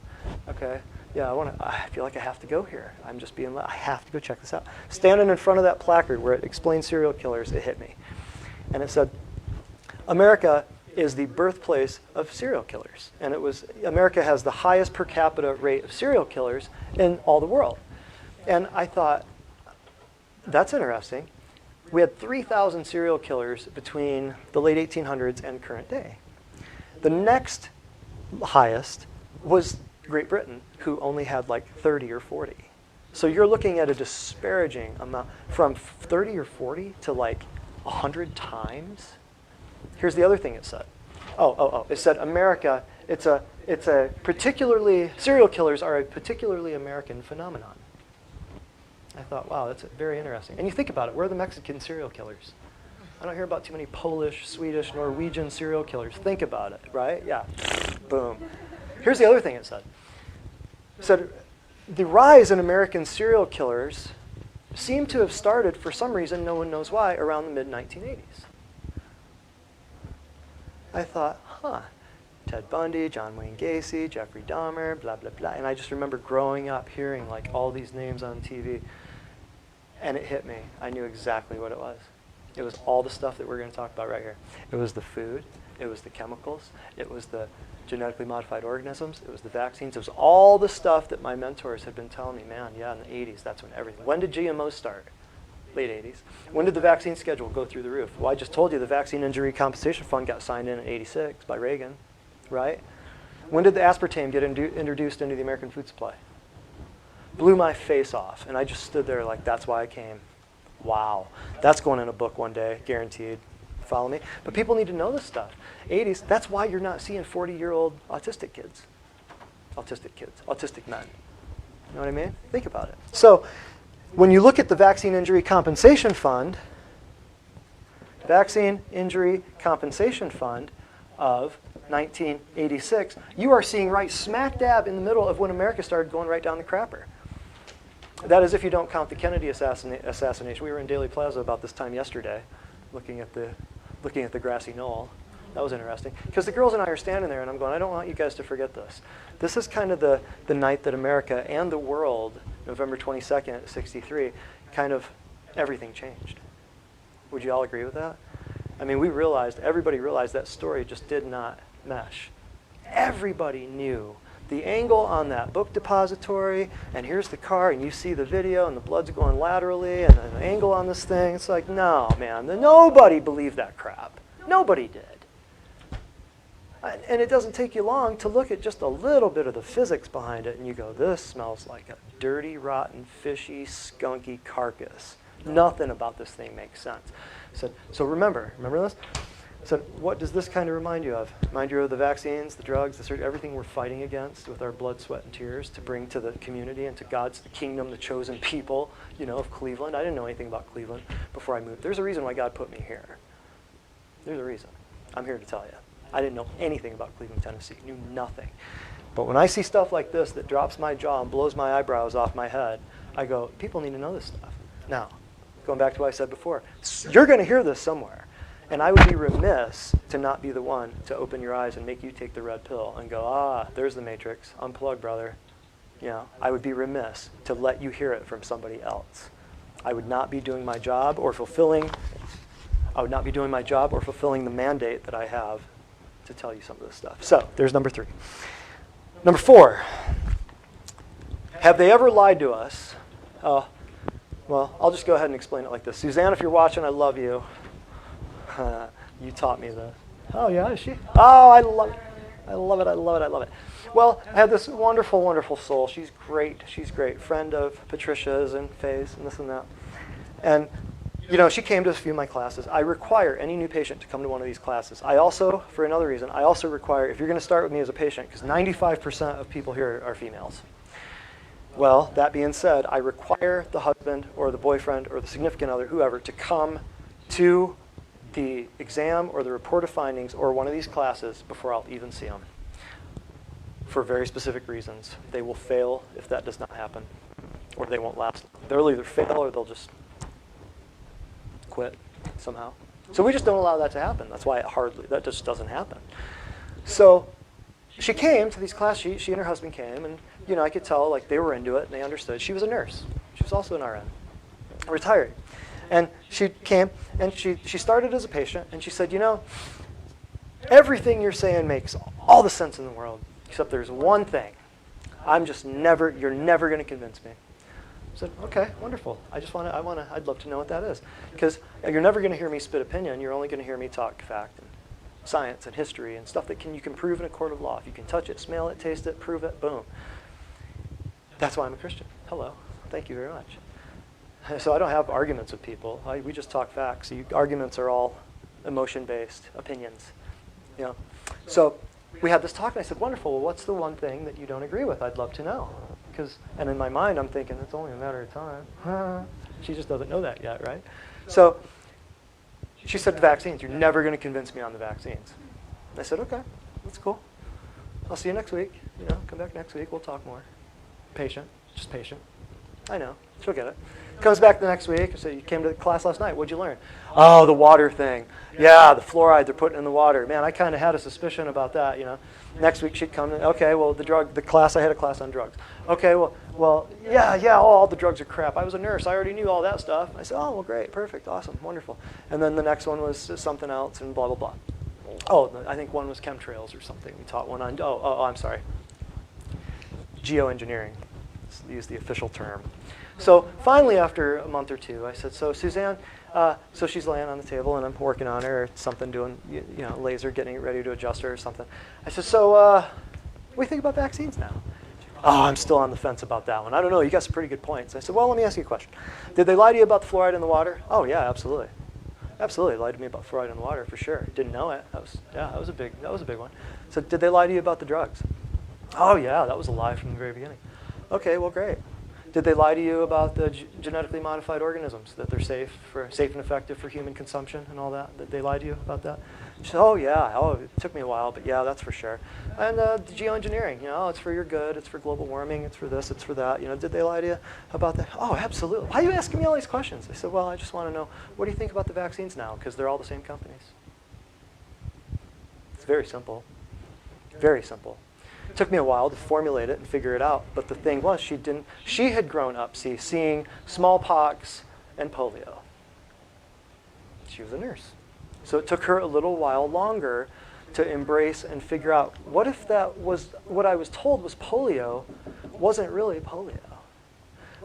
[SPEAKER 1] okay, yeah, I feel like I have to go here. I'm just I have to go check this out. Standing in front of that placard where it explained serial killers, it hit me. And it said, America is the birthplace of serial killers. And America has the highest per capita rate of serial killers in all the world. And I thought, that's interesting. We had 3,000 serial killers between the late 1800s and current day. The next highest was Great Britain, who only had like 30 or 40. So you're looking at a disparaging amount from 30 or 40 to like 100 times. Here's the other thing it said. It said America, it's a particularly, serial killers are a particularly American phenomenon. I thought, wow, that's very interesting. And you think about it, where are the Mexican serial killers? I don't hear about too many Polish, Swedish, Norwegian serial killers. Think about it, right? Yeah, boom. Here's the other thing it said. It said, the rise in American serial killers seemed to have started, for some reason, no one knows why, around the mid-1980s. I thought, Ted Bundy, John Wayne Gacy, Jeffrey Dahmer, blah, blah, blah. And I just remember growing up hearing like all these names on TV. And it hit me. I knew exactly what it was. It was all the stuff that we're going to talk about right here. It was the food. It was the chemicals. It was the genetically modified organisms. It was the vaccines. It was all the stuff that my mentors had been telling me, man, yeah, in the 80s, that's when everything. When did GMOs start? Late 80s. When did the vaccine schedule go through the roof? Well, I just told you the Vaccine Injury Compensation Fund got signed in 86 by Reagan, right? When did the aspartame get introduced into the American food supply? Blew my face off. And I just stood there like, that's why I came. Wow. That's going in a book one day, guaranteed. Follow me? But people need to know this stuff. 80s, that's why you're not seeing 40-year-old autistic kids. Autistic men. You know what I mean? Think about it. So when you look at the Vaccine Injury Compensation Fund, Vaccine Injury Compensation Fund of 1986, you are seeing right smack dab in the middle of when America started going right down the crapper. That is if you don't count the Kennedy assassination. We were in Dealey Plaza about this time yesterday, looking at the grassy knoll. That was interesting. Because the girls and I are standing there, and I'm going, I don't want you guys to forget this. This is kind of the night that America and the world, November 22nd, 63, kind of everything changed. Would you all agree with that? I mean, everybody realized that story just did not mesh. Everybody knew the angle on that book depository, and here's the car, and you see the video, and the blood's going laterally, and the angle on this thing. It's like, no, man, nobody believed that crap. Nobody did. And it doesn't take you long to look at just a little bit of the physics behind it, and you go, this smells like a dirty, rotten, fishy, skunky carcass. Nothing about this thing makes sense. So remember this? So what does this kind of remind you of? Remind you of the vaccines, the drugs, the surgery, everything we're fighting against with our blood, sweat, and tears to bring to the community and to God's kingdom, the chosen people, of Cleveland. I didn't know anything about Cleveland before I moved. There's a reason why God put me here. There's a reason. I'm here to tell you. I didn't know anything about Cleveland, Tennessee. Knew nothing. But when I see stuff like this that drops my jaw and blows my eyebrows off my head, I go, people need to know this stuff. Now, going back to what I said before, you're going to hear this somewhere. And I would be remiss to not be the one to open your eyes and make you take the red pill and go, there's the matrix. Unplug, brother. I would be remiss to let you hear it from somebody else. I would not be doing my job or fulfilling the mandate that I have to tell you some of this stuff. So there's number 3. Number 4, have they ever lied to us? Well, I'll just go ahead and explain it like this. Suzanne, if you're watching, I love you. You taught me this. Oh, yeah, is she? Oh, I love it. I love it, I love it, I love it. Well, I have this wonderful, wonderful soul. She's great. She's great. Friend of Patricia's and Faye's and this and that. And, she came to a few of my classes. I require any new patient to come to one of these classes. I also, for another reason, require, if you're going to start with me as a patient, because 95% of people here are females. Well, that being said, I require the husband or the boyfriend or the significant other, whoever, to come to the exam or the report of findings or one of these classes before I'll even see them. For very specific reasons. They will fail if that does not happen, or they won't last. They'll either fail or they'll just quit somehow. So we just don't allow that to happen. That's why that just doesn't happen. So she came to these classes. She and her husband came, and I could tell like they were into it and they understood. She was a nurse. She was also an RN, retired. And she came, and she started as a patient, and she said, everything you're saying makes all the sense in the world, except there's one thing. You're never going to convince me. said, okay, wonderful. I'd love to know what that is. Because you're never going to hear me spit opinion. You're only going to hear me talk fact and science and history and stuff that you can prove in a court of law. If you can touch it, smell it, taste it, prove it, boom. That's why I'm a Christian. Hello. Thank you very much. So I don't have arguments with people. We just talk facts. Arguments are all emotion-based opinions. You know? So we had this talk, and I said, wonderful. Well, what's the one thing that you don't agree with? I'd love to know. And in my mind, I'm thinking, it's only a matter of time. She just doesn't know that yet, right? So she said, the vaccines. You're never going to convince me on the vaccines. I said, okay, that's cool. I'll see you next week. Come back next week. We'll talk more. Patient, just patient. I know, she'll get it. Comes back the next week. I said, you came to class last night. What'd you learn? Oh, the water thing. Yeah, the fluoride they're putting in the water. Man, I kind of had a suspicion about that, Next week she'd come in. Okay, well, I had a class on drugs. Okay, well, yeah, all the drugs are crap. I was a nurse. I already knew all that stuff. I said, oh, well, great, perfect, awesome, wonderful. And then the next one was something else and blah, blah, blah. Oh, I think one was chemtrails or something. We taught one on, I'm sorry. Geoengineering. Let's use the official term. So finally, after a month or two, I said, so Suzanne, so she's laying on the table, and I'm working on her, or something, doing, laser, getting it ready to adjust her or something. I said, so what do you think about vaccines now? Oh, I'm still on the fence about that one. I don't know. You got some pretty good points. I said, well, let me ask you a question. Did they lie to you about the fluoride in the water? Oh, yeah, absolutely. Absolutely, lied to me about fluoride in the water, for sure. Didn't know it. That was a big one. So did they lie to you about the drugs? Oh, yeah, that was a lie from the very beginning. Okay, well, great. Did they lie to you about the genetically modified organisms, that they're safe and effective for human consumption and all that? Did they lie to you about that? She said, oh, yeah. Oh, it took me a while, but yeah, that's for sure. And the geoengineering, it's for your good. It's for global warming. It's for this. It's for that. Did they lie to you about that? Oh, absolutely. Why are you asking me all these questions? I said, well, I just want to know, what do you think about the vaccines now? Because they're all the same companies. It's very simple. Very simple. It took me a while to formulate it and figure it out, but the thing was, she had grown up, seeing smallpox and polio. She was a nurse. So it took her a little while longer to embrace and figure out, what if that was, what I was told was polio, wasn't really polio?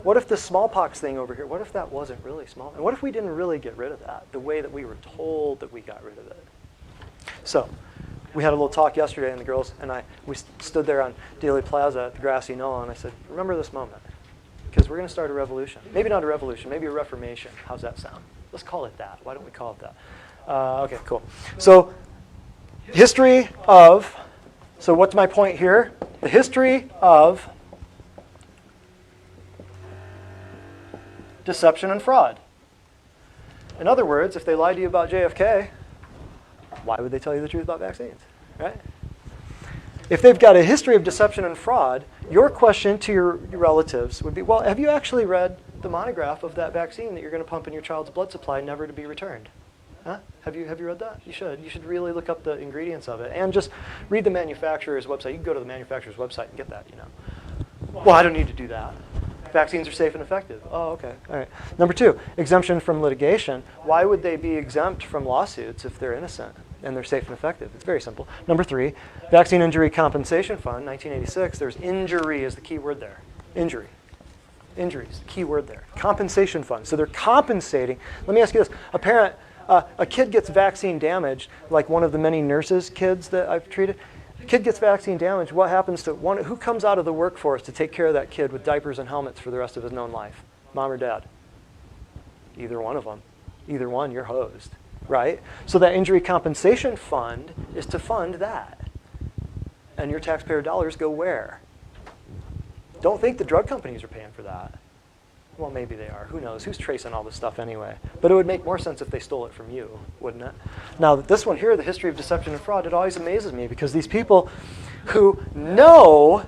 [SPEAKER 1] What if the smallpox thing over here, what if that wasn't really small? And what if we didn't really get rid of that the way that we were told that we got rid of it? So we had a little talk yesterday, and the girls and we stood there on Daly Plaza at the grassy knoll, and I said, remember this moment, because we're going to start a revolution. Maybe not a revolution, maybe a reformation. How's that sound? Let's call it that. Why don't we call it that? Okay, cool. So so what's my point here? The history of deception and fraud. In other words, if they lied to you about JFK, why would they tell you the truth about vaccines, right? If they've got a history of deception and fraud, your question to your relatives would be, well, have you actually read the monograph of that vaccine that you're going to pump in your child's blood supply, never to be returned? Huh? Have you read that? You should. You should really look up the ingredients of it and just read the manufacturer's website. You can go to the manufacturer's website and get that, Well, I don't need to do that. Vaccines are safe and effective. Oh, okay. All right. Number 2, exemption from litigation. Why would they be exempt from lawsuits if they're innocent and they're safe and effective? It's very simple. Number 3, Vaccine Injury Compensation Fund, 1986. There's injury is the key word there. Injury. Injury is the key word there. Compensation fund. So they're compensating. Let me ask you this. A kid gets vaccine damage, like one of the many nurses' kids that I've treated. Kid gets vaccine damage, what happens to one? Who comes out of the workforce to take care of that kid with diapers and helmets for the rest of his known life? Mom or dad? Either one of them. Either one, you're hosed, right? So that injury compensation fund is to fund that. And your taxpayer dollars go where? Don't think the drug companies are paying for that. Well, maybe they are. Who knows? Who's tracing all this stuff anyway? But it would make more sense if they stole it from you, wouldn't it? Now, this one here, the history of deception and fraud, it always amazes me because these people who know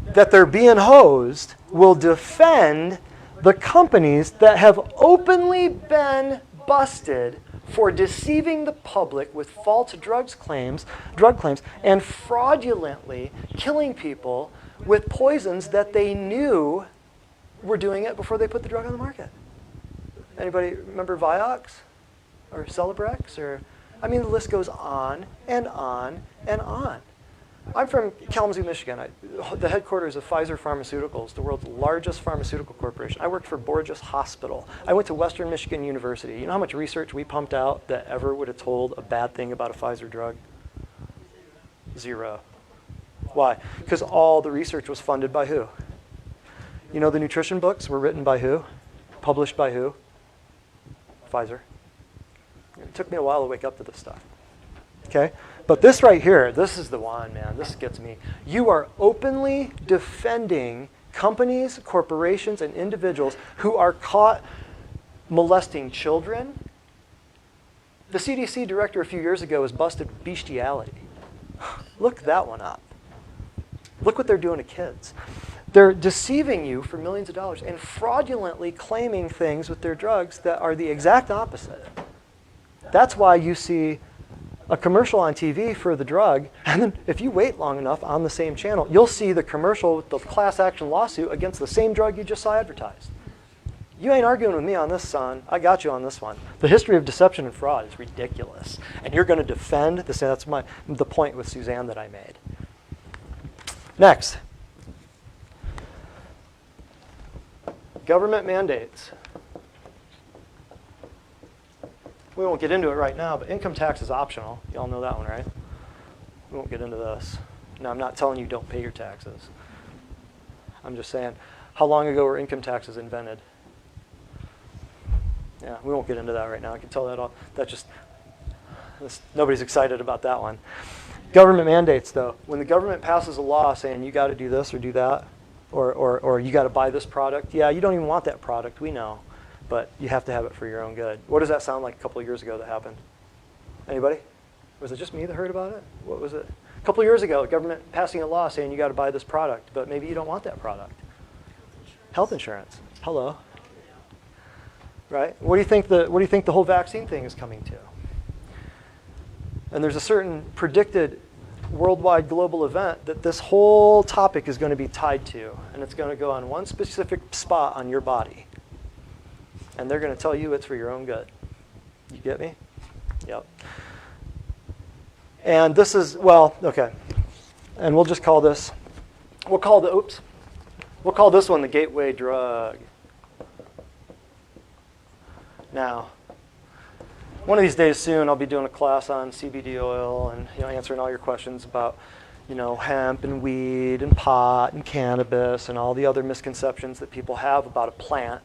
[SPEAKER 1] that they're being hosed will defend the companies that have openly been busted for deceiving the public with false drug claims, and fraudulently killing people with poisons that they knew were doing it before they put the drug on the market. Anybody remember Vioxx or Celebrex? The list goes on and on and on. I'm from Kalamazoo, Michigan. The headquarters of Pfizer Pharmaceuticals, the world's largest pharmaceutical corporation. I worked for Borgess Hospital. I went to Western Michigan University. You know how much research we pumped out that ever would have told a bad thing about a Pfizer drug? 0. Why? Because all the research was funded by who? You know the nutrition books were written by who? Published by who? Pfizer. It took me a while to wake up to this stuff. Okay? But this right here, this is the one, man. This gets me. You are openly defending companies, corporations, and individuals who are caught molesting children. The CDC director a few years ago was busted for bestiality. Look that one up. Look what they're doing to kids. They're deceiving you for millions of dollars and fraudulently claiming things with their drugs that are the exact opposite. That's why you see a commercial on TV for the drug, and then if you wait long enough on the same channel, you'll see the commercial with the class action lawsuit against the same drug you just saw advertised. You ain't arguing with me on this, son. I got you on this one. The history of deception and fraud is ridiculous, and you're going to defend this. That's the point with Suzanne that I made. Next. Government mandates. We won't get into it right now, but income tax is optional. You all know that one, right? We won't get into this. Now, I'm not telling you don't pay your taxes. I'm just saying, how long ago were income taxes invented? Yeah, we won't get into that right now. I can tell that all. Nobody's excited about that one. Government mandates, though. When the government passes a law saying you got to do this or do that, or you got to buy this product, yeah, you don't even want that product, we know. But you have to have it for your own good. What does that sound like a couple of years ago that happened? Anybody? Was it just me that heard about it? What was it? A couple of years ago, the government passing a law saying you got to buy this product, but maybe you don't want that product. Health insurance. Hello. Right? What do you think the whole vaccine thing is coming to? And there's a certain predicted worldwide global event that this whole topic is going to be tied to, and it's going to go on one specific spot on your body. And they're going to tell you it's for your own good. You get me? Yep. And this is, well, okay. And we'll just call this, we'll call this one the gateway drug. Now, one of these days soon, I'll be doing a class on CBD oil and answering all your questions about hemp and weed and pot and cannabis and all the other misconceptions that people have about a plant.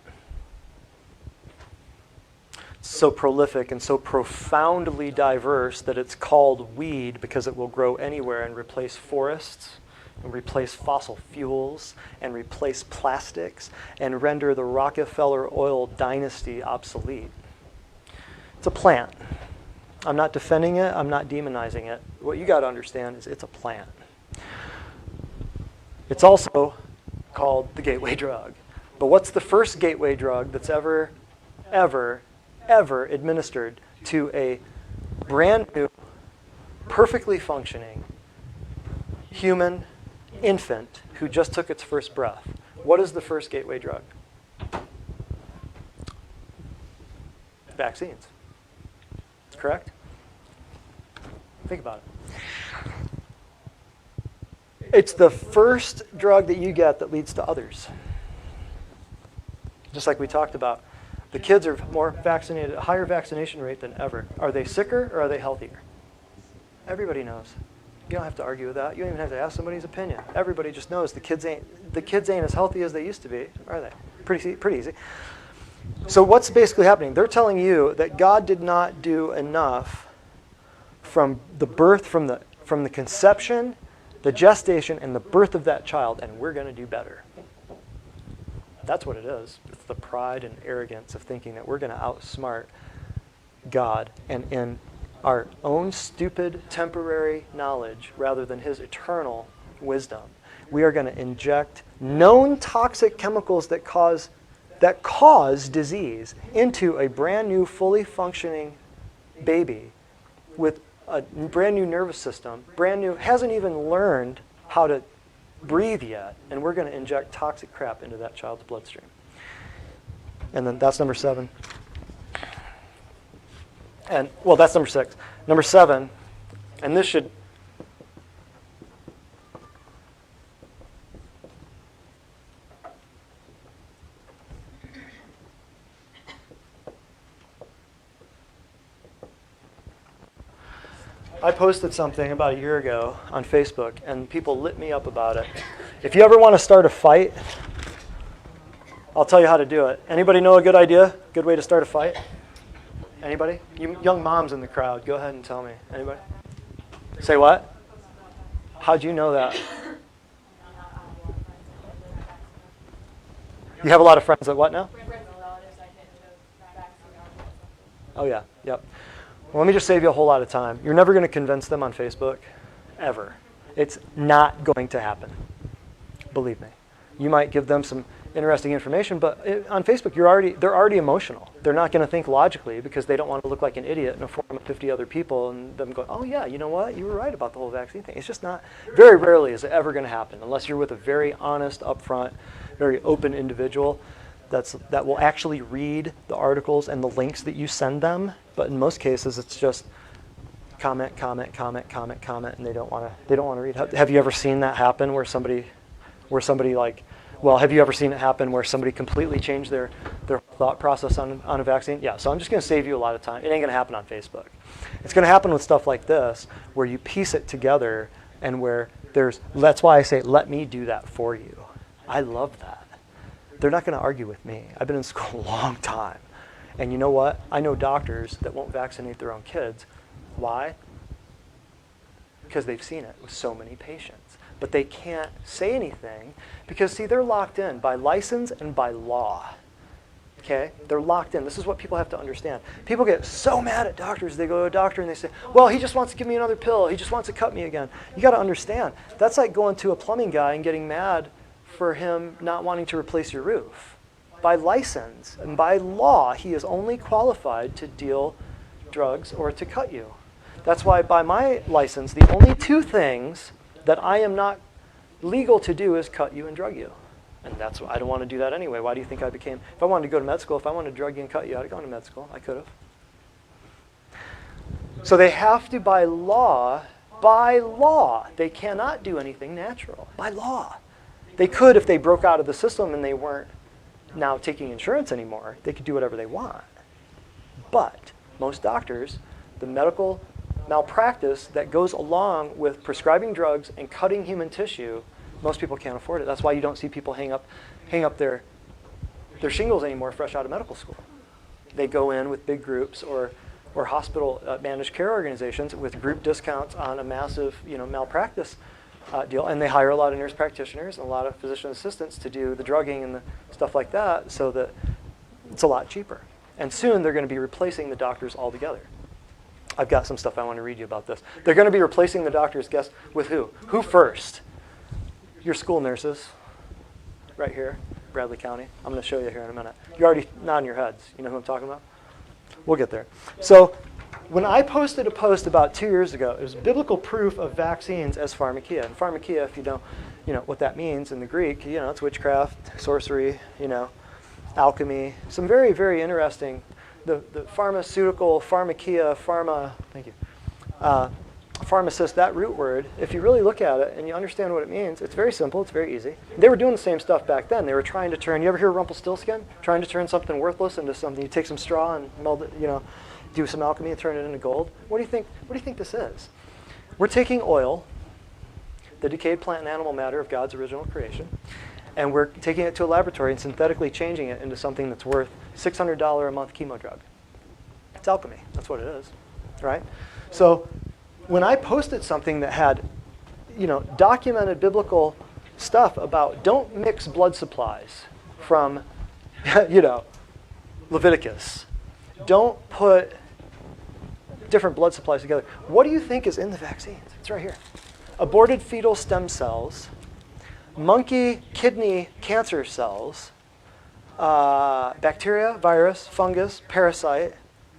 [SPEAKER 1] So prolific and so profoundly diverse that it's called weed because it will grow anywhere and replace forests and replace fossil fuels and replace plastics and render the Rockefeller oil dynasty obsolete. It's a plant. I'm not defending it. I'm not demonizing it. What you got to understand is it's a plant. It's also called the gateway drug. But what's the first gateway drug that's ever administered to a brand new, perfectly functioning human infant who just took its first breath? What is the first gateway drug? Vaccines. That's correct? Think about it. It's the first drug that you get that leads to others. Just like we talked about. The kids are more vaccinated, a higher vaccination rate than ever. Are they sicker or are they healthier? Everybody knows. You don't have to argue with that. You don't even have to ask somebody's opinion. Everybody just knows the kids ain't as healthy as they used to be, are they? Pretty easy. So what's basically happening? They're telling you that God did not do enough from the birth, from the conception, the gestation, and the birth of that child, and we're going to do better. That's what it is. It's the pride and arrogance of thinking that we're going to outsmart God, and in our own stupid temporary knowledge rather than his eternal wisdom, we are going to inject known toxic chemicals that cause disease into a brand new, fully functioning baby with a brand new nervous system, hasn't even learned how to breathe yet, and we're going to inject toxic crap into that child's bloodstream. And then that's number 7. And, well, that's number 6. Number 7, and this should I posted something about a year ago on Facebook, and people lit me up about it. If you ever want to start a fight, I'll tell you how to do it. Anybody know a good idea? Good way to start a fight? Anybody? You young moms in the crowd, go ahead and tell me. Anybody? Say what? How'd you know that? You have a lot of friends that what now? Oh yeah, yep. Well, let me just save you a whole lot of time. You're never going to convince them on Facebook, ever. It's not going to happen. Believe me. You might give them some interesting information, but on Facebook, they're already emotional. They're not going to think logically because they don't want to look like an idiot in a forum of 50 other people and them go, oh yeah, you know what? You were right about the whole vaccine thing. It's just not, very rarely is it ever going to happen unless you're with a very honest, upfront, very open individual that will actually read the articles and the links that you send them. But in most cases, it's just comment, comment, comment, comment, comment, and they don't want to read. Have you ever seen that happen where somebody like, well, have you ever seen it happen where somebody completely changed their thought process on a vaccine? Yeah, so I'm just going to save you a lot of time. It ain't going to happen on Facebook. It's going to happen with stuff like this where you piece it together and where that's why I say, let me do that for you. I love that. They're not going to argue with me. I've been in school a long time. And you know what? I know doctors that won't vaccinate their own kids. Why? Because they've seen it with so many patients. But they can't say anything because, see, they're locked in by license and by law. Okay? They're locked in. This is what people have to understand. People get so mad at doctors. They go to a doctor and they say, well, he just wants to give me another pill. He just wants to cut me again. You got to understand. That's like going to a plumbing guy and getting mad for him not wanting to replace your roof. By license and by law, he is only qualified to deal drugs or to cut you. That's why by my license, the only two things that I am not legal to do is cut you and drug you. And that's why I don't want to do that anyway. Why do you think I became, if I wanted to go to med school, if I wanted to drug you and cut you, I'd have gone to med school. I could have. So they have to, by law, they cannot do anything natural. By law. They could if they broke out of the system and they weren't now taking insurance anymore. They could do whatever they want. But most doctors, the medical malpractice that goes along with prescribing drugs and cutting human tissue, most people can't afford it. That's why you don't see people hang up their shingles anymore fresh out of medical school. They go in with big groups or hospital managed care organizations with group discounts on a massive malpractice deal, and they hire a lot of nurse practitioners and a lot of physician assistants to do the drugging and the stuff like that so that it's a lot cheaper. And soon they're going to be replacing the doctors altogether. I've got some stuff I want to read you about this. They're going to be replacing the doctors, guess with who? Who first? Your school nurses, right here, Bradley County. I'm going to show you here in a minute. You're already nodding your heads. You know who I'm talking about? We'll get there. So when I posted a post about 2 years ago, it was biblical proof of vaccines as pharmakia. And pharmakia, if you don't know what that means in the Greek, it's witchcraft, sorcery, alchemy. Some very, very interesting, the pharmaceutical, pharmakia, pharmacist, that root word, if you really look at it and you understand what it means, it's very simple, it's very easy. They were doing the same stuff back then. They were trying to turn, you ever hear Rumpelstiltskin? Trying to turn something worthless into something. You take some straw and meld it, do some alchemy and turn it into gold. What do you think this is? We're taking oil, the decayed plant and animal matter of God's original creation, and we're taking it to a laboratory and synthetically changing it into something that's worth $600 a month chemo drug. It's alchemy. That's what it is, right? So when I posted something that had, documented biblical stuff about don't mix blood supplies from, Leviticus. Don't put different blood supplies together. What do you think is in the vaccines? It's right here. Aborted fetal stem cells, monkey kidney cancer cells, bacteria, virus, fungus, parasite,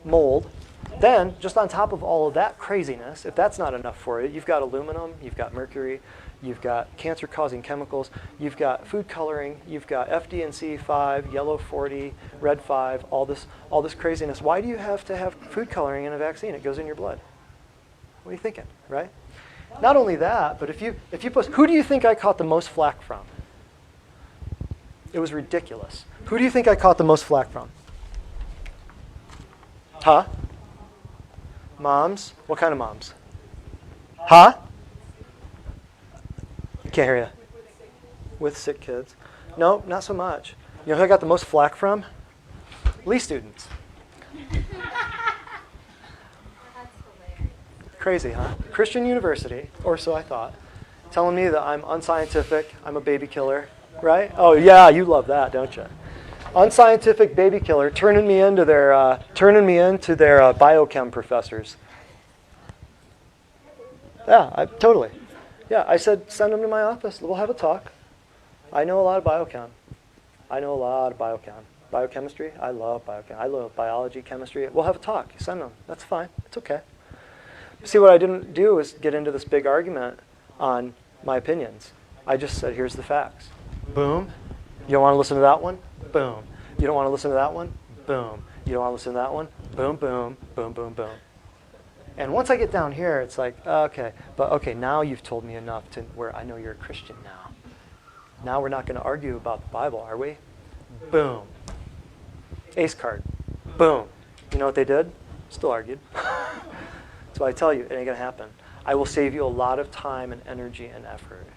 [SPEAKER 1] mold. Then, just on top of all of that craziness, if that's not enough for you, you've got aluminum, you've got mercury, you've got cancer-causing chemicals, you've got food coloring, you've got FD&C5, yellow 40, red 5, all this craziness. Why do you have to have food coloring in a vaccine? It goes in your blood. What are you thinking, right? Not only that, but if you post, who do you think I caught the most flack from? It was ridiculous. Who do you think I caught the most flack from? Huh? Moms? What kind of moms? Huh? Can't hear you. With sick kids. No, not so much. You know who I got the most flack from? Lee students. Crazy, huh? Christian University, or so I thought, telling me that I'm unscientific, I'm a baby killer, right? Oh yeah, you love that, don't you? Unscientific baby killer, turning me into their biochem professors. Yeah, totally. Yeah, I said send them to my office. We'll have a talk. I know a lot of biochem. Biochemistry, I love biochem. I love biology, chemistry. We'll have a talk. Send them. That's fine. It's okay. See, what I didn't do is get into this big argument on my opinions. I just said, here's the facts. Boom. You don't want to listen to that one? Boom. You don't want to listen to that one? Boom. You don't want to listen to that one? Boom, boom, boom, boom, boom. And once I get down here, it's like, okay, but okay, now you've told me enough to where I know you're a Christian now. Now we're not going to argue about the Bible, are we? Boom. Ace card. Boom. You know what they did? Still argued. So I tell you, it ain't going to happen. I will save you a lot of time and energy and effort.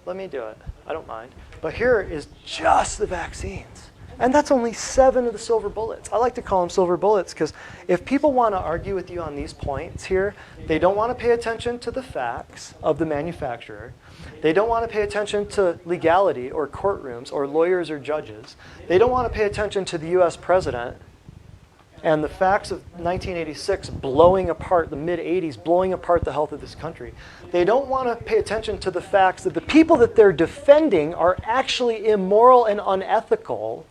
[SPEAKER 1] Let me do it. I don't mind. But here is just the vaccines. And that's only 7 of the silver bullets. I like to call them silver bullets because if people want to argue with you on these points here, they don't want to pay attention to the facts of the manufacturer. They don't want to pay attention to legality or courtrooms or lawyers or judges. They don't want to pay attention to the US president and the facts of 1986 blowing apart, the mid-'80s, blowing apart the health of this country. They don't want to pay attention to the facts that the people that they're defending are actually immoral and unethical.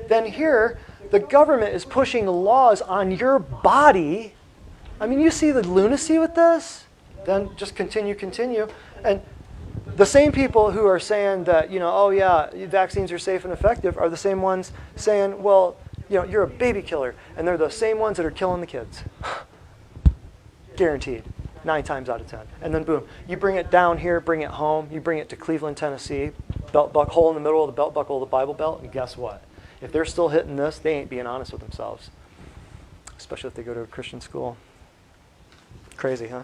[SPEAKER 1] Then here, the government is pushing laws on your body. I mean, you see the lunacy with this? Then just continue. And the same people who are saying that, oh yeah, vaccines are safe and effective are the same ones saying, well, you're a baby killer. And they're the same ones that are killing the kids. Guaranteed. 9 times out of 10. And then boom, you bring it down here, bring it home, you bring it to Cleveland, Tennessee, hole in the middle of the belt buckle of the Bible Belt, and guess what? If they're still hitting this, they ain't being honest with themselves. Especially if they go to a Christian school. Crazy, huh?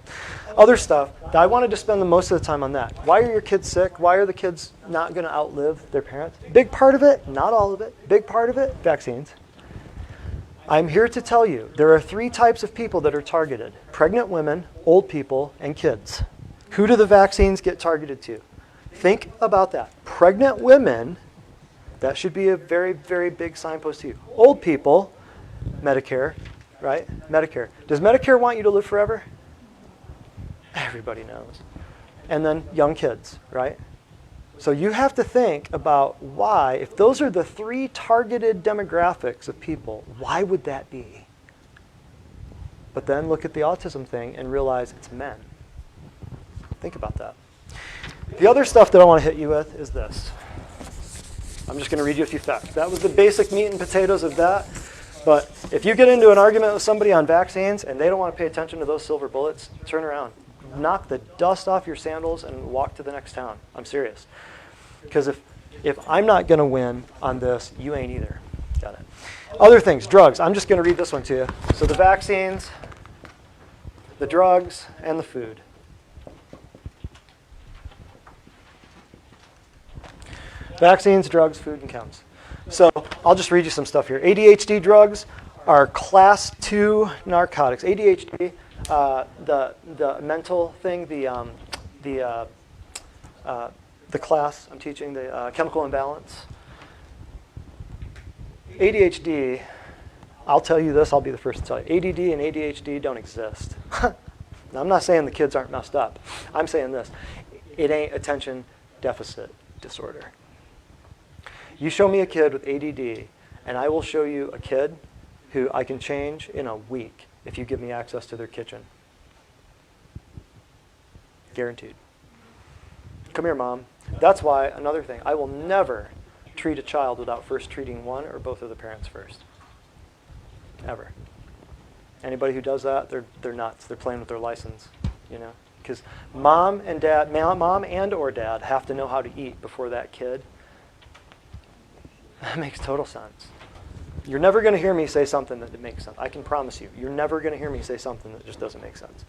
[SPEAKER 1] Other stuff, I wanted to spend the most of the time on that. Why are your kids sick? Why are the kids not going to outlive their parents? Big part of it, not all of it, big part of it, vaccines. I'm here to tell you, there are 3 types of people that are targeted. Pregnant women, old people, and kids. Who do the vaccines get targeted to? Think about that. Pregnant women, that should be a very, very big signpost to you. Old people, Medicare, right? Medicare. Does Medicare want you to live forever? Everybody knows. And then young kids, right? So you have to think about why, if those are the 3 targeted demographics of people, why would that be? But then look at the autism thing and realize it's men. Think about that. The other stuff that I want to hit you with is this. I'm just going to read you a few facts. That was the basic meat and potatoes of that. But if you get into an argument with somebody on vaccines and they don't want to pay attention to those silver bullets, turn around. Knock the dust off your sandals and walk to the next town. I'm serious. Because if I'm not going to win on this, you ain't either. Got it. Other things, drugs. I'm just going to read this one to you. So the vaccines, the drugs, and the food. Vaccines, drugs, food, and chems. So I'll just read you some stuff here. ADHD drugs are class 2 narcotics. ADHD, the mental thing, the class I'm teaching, the chemical imbalance. ADHD, I'll tell you this, I'll be the first to tell you. ADD and ADHD don't exist. Now, I'm not saying the kids aren't messed up. I'm saying this. It ain't attention deficit disorder. You show me a kid with ADD, and I will show you a kid who I can change in a week if you give me access to their kitchen. Guaranteed. Come here, Mom. That's why, another thing, I will never treat a child without first treating one or both of the parents first. Ever. Anybody who does that, they're nuts. They're playing with their license, Because mom and or dad have to know how to eat before that kid. That makes total sense. You're never going to hear me say something that makes sense. I can promise you. You're never going to hear me say something that just doesn't make sense.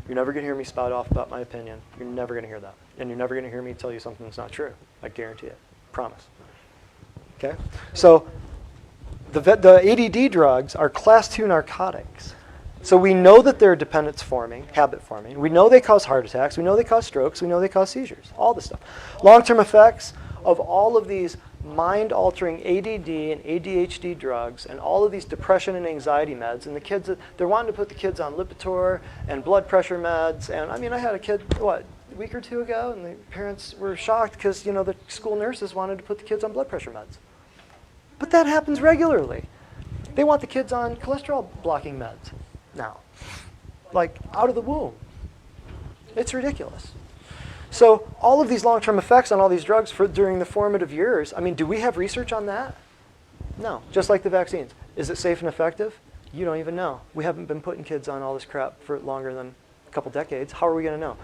[SPEAKER 1] You're never going to hear me spout off about my opinion. You're never going to hear that. And you're never going to hear me tell you something that's not true. I guarantee it. Promise. Okay? So the ADD drugs are class 2 narcotics. So we know that they're dependence forming, habit forming. We know they cause heart attacks. We know they cause strokes. We know they cause seizures. All this stuff. Long-term effects of all of these mind-altering ADD and ADHD drugs and all of these depression and anxiety meds. And the kids, they're wanting to put the kids on Lipitor and blood pressure meds. And I mean, I had a kid, a week or two ago, and the parents were shocked because, the school nurses wanted to put the kids on blood pressure meds. But that happens regularly. They want the kids on cholesterol blocking meds now, like out of the womb. It's ridiculous. So all of these long-term effects on all these drugs during the formative years, I mean, do we have research on that? No, just like the vaccines. Is it safe and effective? You don't even know. We haven't been putting kids on all this crap for longer than a couple decades. How are we going to know?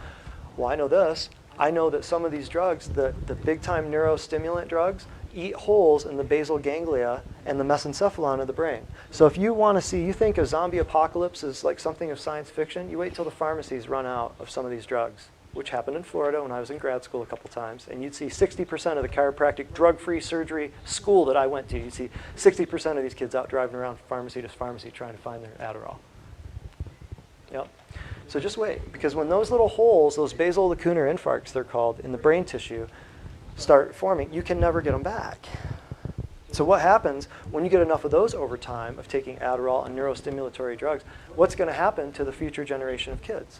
[SPEAKER 1] Well, I know this. I know that some of these drugs, the big-time neurostimulant drugs, eat holes in the basal ganglia and the mesencephalon of the brain. So if you want to see, you think a zombie apocalypse is like something of science fiction, you wait till the pharmacies run out of some of these drugs, which happened in Florida when I was in grad school a couple times. And you'd see 60% of the chiropractic drug-free surgery school that I went to, you'd see 60% of these kids out driving around pharmacy to pharmacy trying to find their Adderall. Yep. So just wait, because when those little holes, those basal lacunar infarcts they're called, in the brain tissue start forming, you can never get them back. So what happens when you get enough of those over time of taking Adderall and neurostimulatory drugs? What's going to happen to the future generation of kids?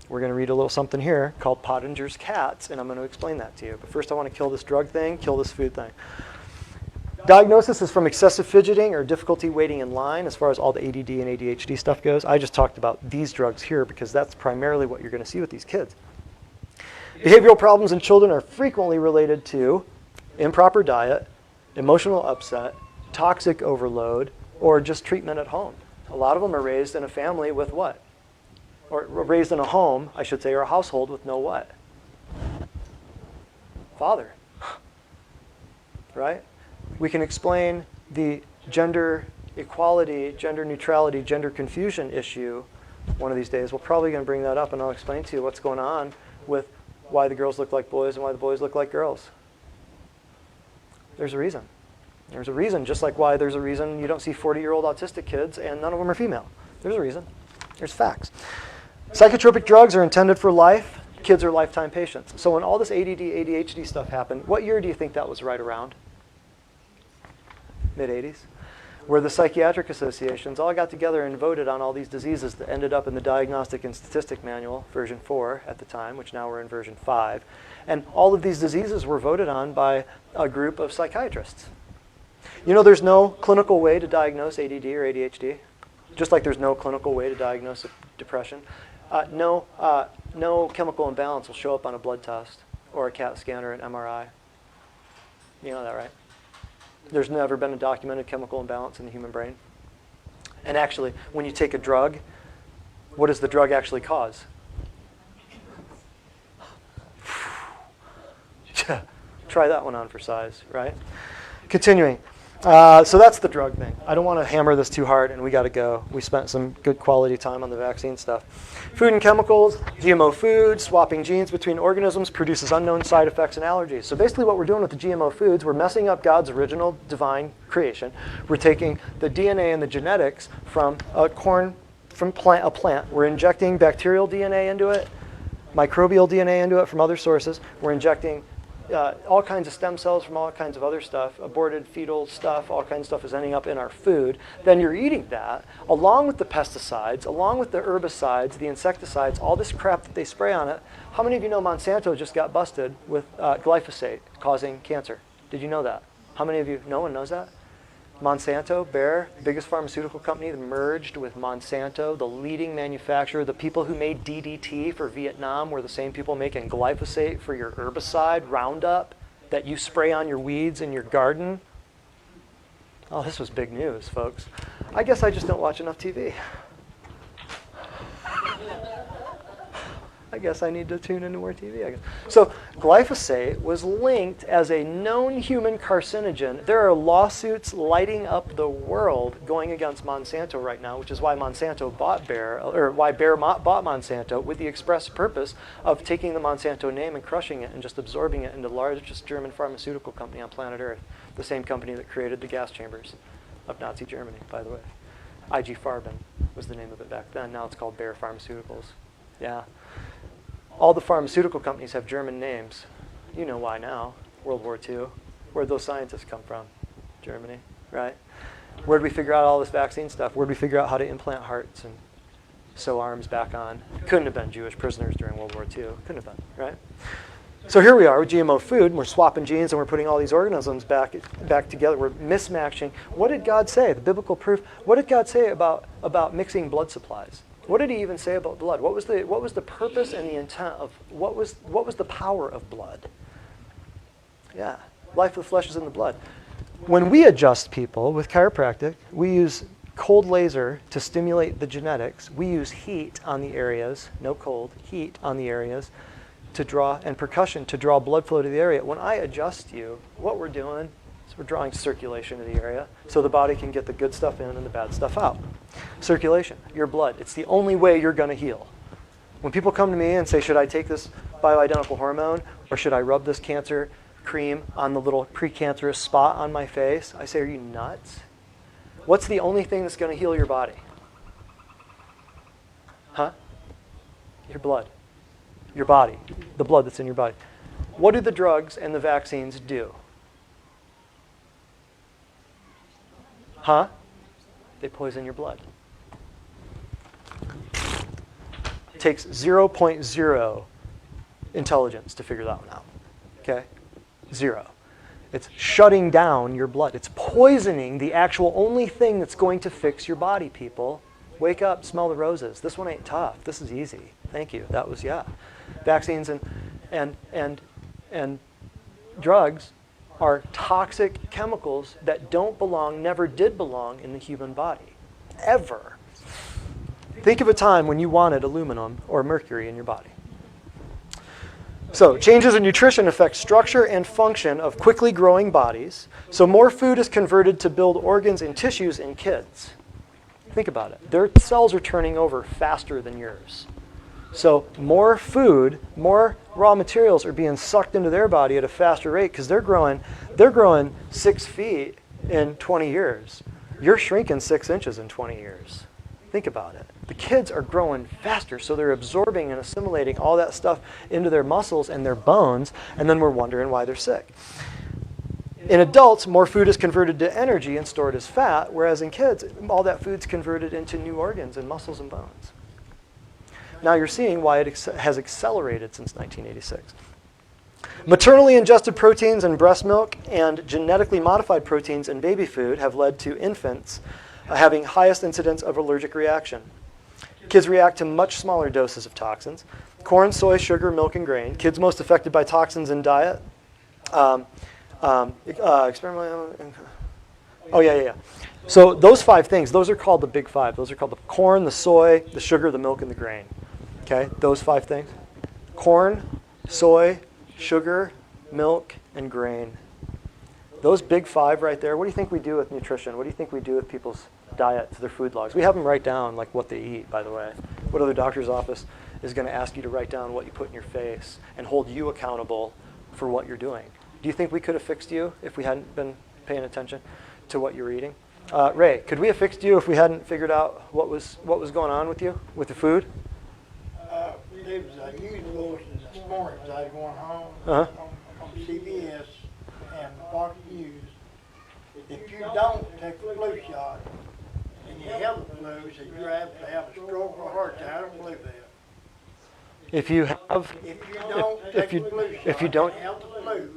[SPEAKER 1] We're going to read a little something here called Pottinger's Cats, and I'm going to explain that to you. But first I want to kill this drug thing, kill this food thing. Diagnosis is from excessive fidgeting or difficulty waiting in line as far as all the ADD and ADHD stuff goes. I just talked about these drugs here because that's primarily what you're going to see with these kids. Behavioral problems in children are frequently related to improper diet, emotional upset, toxic overload, or just treatment at home. A lot of them are raised in a family with what? Or raised in a home, I should say, or a household with no what? Father. Right? We can explain the gender equality, gender neutrality, gender confusion issue one of these days. We're probably going to bring that up, and I'll explain to you what's going on with why the girls look like boys and why the boys look like girls. There's a reason. There's a reason, just like why there's a reason you don't see 40-year-old autistic kids and none of them are female. There's a reason. There's facts. Psychotropic drugs are intended for life. Kids are lifetime patients. So when all this ADD, ADHD stuff happened, what year do you think that was right around? Mid-'80s? Where the psychiatric associations all got together and voted on all these diseases that ended up in the Diagnostic and Statistic Manual, version 4 at the time, which now we're in version 5. And all of these diseases were voted on by a group of psychiatrists. You know, there's no clinical way to diagnose ADD or ADHD, just like there's no clinical way to diagnose depression. No chemical imbalance will show up on a blood test or a CAT scan or an MRI. You know that, right? There's never been a documented chemical imbalance in the human brain. And actually, when you take a drug, what does the drug actually cause? Try that one on for size, right? Continuing. So that's the drug thing. I don't want to hammer this too hard, and we got to go. We spent some good quality time on the vaccine stuff. Food and chemicals, GMO food, swapping genes between organisms produces unknown side effects and allergies. So basically what we're doing with the GMO foods, we're messing up God's original divine creation. We're taking the DNA and the genetics from a plant. We're injecting bacterial DNA into it, microbial DNA into it from other sources. We're injecting all kinds of stem cells from all kinds of other stuff, aborted fetal stuff, all kinds of stuff is ending up in our food. Then you're eating that, along with the pesticides, along with the herbicides, the insecticides, all this crap that they spray on it. How many of you know Monsanto just got busted with glyphosate causing cancer? Did you know that? How many of you? No one knows that? Monsanto, Bayer, biggest pharmaceutical company, merged with Monsanto, the leading manufacturer. The people who made DDT for Vietnam were the same people making glyphosate for your herbicide, Roundup, that you spray on your weeds in your garden. Oh, this was big news, folks. I guess I just don't watch enough TV. I guess I need to tune into more TV, I guess. So glyphosate was linked as a known human carcinogen. There are lawsuits lighting up the world going against Monsanto right now, which is why Monsanto bought Bayer, or why Bayer bought Monsanto with the express purpose of taking the Monsanto name and crushing it and just absorbing it into the largest German pharmaceutical company on planet Earth, the same company that created the gas chambers of Nazi Germany, by the way. IG Farben was the name of it back then. Now it's called Bayer Pharmaceuticals. Yeah. All the pharmaceutical companies have German names. You know why now. World War II. Where'd those scientists come from? Germany, right? Where'd we figure out all this vaccine stuff? Where'd we figure out how to implant hearts and sew arms back on? Couldn't have been Jewish prisoners during World War II. Couldn't have been, right? So here we are with GMO food, and we're swapping genes, and we're putting all these organisms back together. We're mismatching. What did God say? The biblical proof. What did God say about mixing blood supplies? What did he even say about blood? What was the purpose and the intent of what was the power of blood? Yeah, life of the flesh is in the blood. When we adjust people with chiropractic, we use cold laser to stimulate the genetics. We use heat on the areas, no cold, heat on the areas to draw, and percussion to draw blood flow to the area. When I adjust you, what we're doing is we're drawing circulation to the area so the body can get the good stuff in and the bad stuff out. Circulation, your blood. It's the only way you're going to heal. When people come to me and say, should I take this bioidentical hormone or should I rub this cancer cream on the little precancerous spot on my face, I say, are you nuts? What's the only thing that's going to heal your body? Huh? Your blood. Your body. The blood that's in your body. What do the drugs and the vaccines do? Huh? They poison your blood. It takes 0.0 intelligence to figure that one out. Okay? 0. It's shutting down your blood. It's poisoning the actual only thing that's going to fix your body, people. Wake up, smell the roses. This one ain't tough. This is easy. Thank you. That was, yeah. Vaccines and drugs are toxic chemicals that don't belong, never did belong in the human body. Ever. Think of a time when you wanted aluminum or mercury in your body. So, changes in nutrition affect structure and function of quickly growing bodies. So more food is converted to build organs and tissues in kids. Think about it. Their cells are turning over faster than yours. So more food, more raw materials are being sucked into their body at a faster rate because they're growing 6 feet in 20 years. You're shrinking 6 inches in 20 years. Think about it. The kids are growing faster, so they're absorbing and assimilating all that stuff into their muscles and their bones, and then we're wondering why they're sick. In adults, more food is converted to energy and stored as fat, whereas in kids, all that food's converted into new organs and muscles and bones. Now you're seeing why it has accelerated since 1986. Maternally ingested proteins in breast milk and genetically modified proteins in baby food have led to infants having highest incidence of allergic reaction. Kids react to much smaller doses of toxins. Corn, soy, sugar, milk, and grain. Kids most affected by toxins in diet. So those 5 things, those are called the big 5. Those are called the corn, the soy, the sugar, the milk, and the grain. Okay, those 5 things. Corn, soy, sugar, milk, and grain. Those big 5 right there, what do you think we do with nutrition? What do you think we do with people's diets, their food logs? We have them write down like what they eat, by the way. What other doctor's office is going to ask you to write down what you put in your face and hold you accountable for what you're doing? Do you think we could have fixed you if we hadn't been paying attention to what you were eating? Ray, could we have fixed you if we hadn't figured out what was going on with you, with the food?
[SPEAKER 3] There was a news bulletin this morning as I was going home on CBS and Fox News. If you don't take the flu shot and you have the flu, so you're apt to have a stroke or a heart attack. I don't believe that.
[SPEAKER 1] If you have,
[SPEAKER 3] If you don't take the flu shot,
[SPEAKER 1] if you don't,
[SPEAKER 3] and have the flu,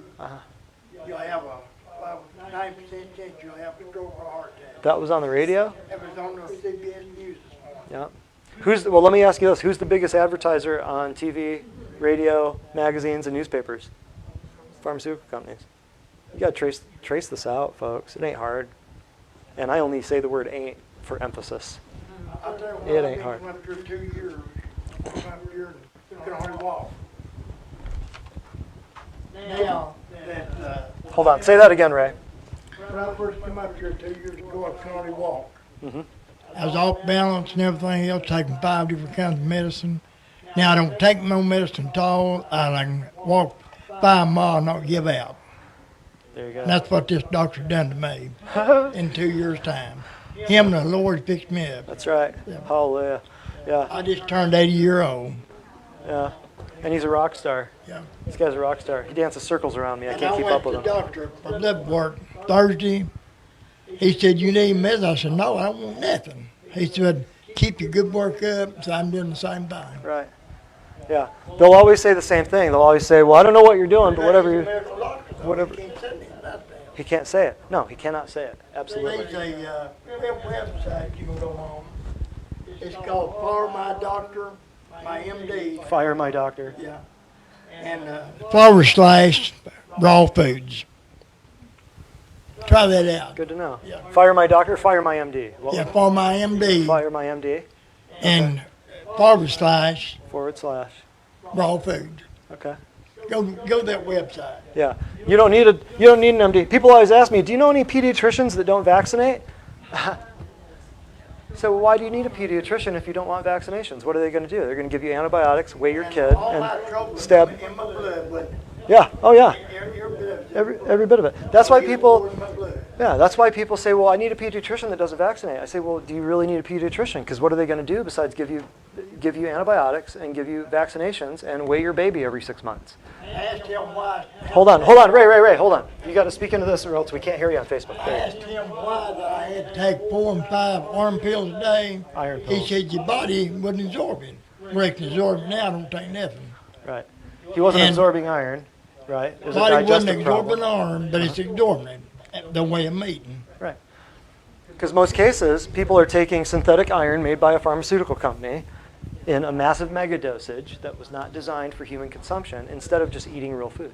[SPEAKER 3] you'll have a 9% chance you'll have a stroke or a heart attack.
[SPEAKER 1] that was on the radio?
[SPEAKER 3] It was on the CBS News this morning.
[SPEAKER 1] Yeah. Well, let me ask you this. Who's the biggest advertiser on TV, radio, magazines, and newspapers? Pharmaceutical companies. You got to trace this out, folks. It ain't hard. And I only say the word ain't for emphasis.
[SPEAKER 3] I'll tell you what,
[SPEAKER 1] It ain't hard.
[SPEAKER 3] After 2 years, after Could hardly walk. Now,
[SPEAKER 1] Hold on. Say that again, Ray.
[SPEAKER 3] when I first came up here 2 years ago, I could hardly walk.
[SPEAKER 1] Mm-hmm.
[SPEAKER 3] I was off balance and everything else, taking 5 different kinds of medicine. Now I don't take no medicine at all. I can walk 5 miles and not give out.
[SPEAKER 1] There you go.
[SPEAKER 3] And that's what this doctor done to me in 2 years' time. Him and the Lord fixed me up.
[SPEAKER 1] That's right.
[SPEAKER 3] Yeah.
[SPEAKER 1] Hallelujah. Yeah,
[SPEAKER 3] I just turned 80-year-old.
[SPEAKER 1] yeah. And he's a rock star.
[SPEAKER 3] Yeah.
[SPEAKER 1] This guy's a rock star. He dances circles around me. I
[SPEAKER 3] And
[SPEAKER 1] can't keep
[SPEAKER 3] went
[SPEAKER 1] up with
[SPEAKER 3] to
[SPEAKER 1] him.
[SPEAKER 3] the doctor for blood work Thursday. He said, "You need medicine?" I said, "No, I don't want nothing." He said, "Keep your good work up." So I'm doing the same thing.
[SPEAKER 1] Right. Yeah. They'll always say the same thing. They'll always say, well, I don't know what you're doing, but whatever you... Whatever. He can't say it. No, he cannot say it. Absolutely.
[SPEAKER 3] There's a website you can go on. It's called For My Doctor, My MD.
[SPEAKER 1] Fire my doctor.
[SPEAKER 3] Yeah. And /raw foods. Try that out.
[SPEAKER 1] Good to know.
[SPEAKER 3] Yeah.
[SPEAKER 1] Fire my doctor, fire my MD. What
[SPEAKER 3] Yeah,
[SPEAKER 1] was-
[SPEAKER 3] For My MD
[SPEAKER 1] Fire my MD,
[SPEAKER 3] and /
[SPEAKER 1] /
[SPEAKER 3] raw foods.
[SPEAKER 1] Okay.
[SPEAKER 3] Go to that website.
[SPEAKER 1] Yeah. You don't need an MD. People always ask me, do you know any pediatricians that don't vaccinate? So why do you need a pediatrician if you don't want vaccinations? What are they going to do? They're going to give you antibiotics, weigh your kid,
[SPEAKER 3] All my
[SPEAKER 1] and
[SPEAKER 3] trouble
[SPEAKER 1] stab.
[SPEAKER 3] in my blood, but
[SPEAKER 1] Yeah. Oh yeah.
[SPEAKER 3] every bit of it.
[SPEAKER 1] Every bit of it. That's why people.
[SPEAKER 3] In my blood.
[SPEAKER 1] Yeah, that's why people say, well, I need a pediatrician that doesn't vaccinate. I say, well, do you really need a pediatrician? Because what are they going to do besides give you antibiotics and give you vaccinations and weigh your baby every 6 months?
[SPEAKER 3] I asked him why.
[SPEAKER 1] Hold on, Ray, hold on. You got to speak into this or else we can't hear you on Facebook.
[SPEAKER 3] I
[SPEAKER 1] There you
[SPEAKER 3] asked him why that I had to take 4 and 5 arm pills a day.
[SPEAKER 1] go. Iron
[SPEAKER 3] He
[SPEAKER 1] pills.
[SPEAKER 3] said your body wasn't absorbing. Well, it can absorb now, don't take nothing.
[SPEAKER 1] Right. He wasn't
[SPEAKER 3] And-
[SPEAKER 1] absorbing iron, right? It was a
[SPEAKER 3] Body wasn't
[SPEAKER 1] digestive
[SPEAKER 3] absorbing
[SPEAKER 1] problem.
[SPEAKER 3] iron, but it's absorbing it the way I'm eating.
[SPEAKER 1] Right. Because most cases, people are taking synthetic iron made by a pharmaceutical company in a massive mega dosage that was not designed for human consumption instead of just eating real food.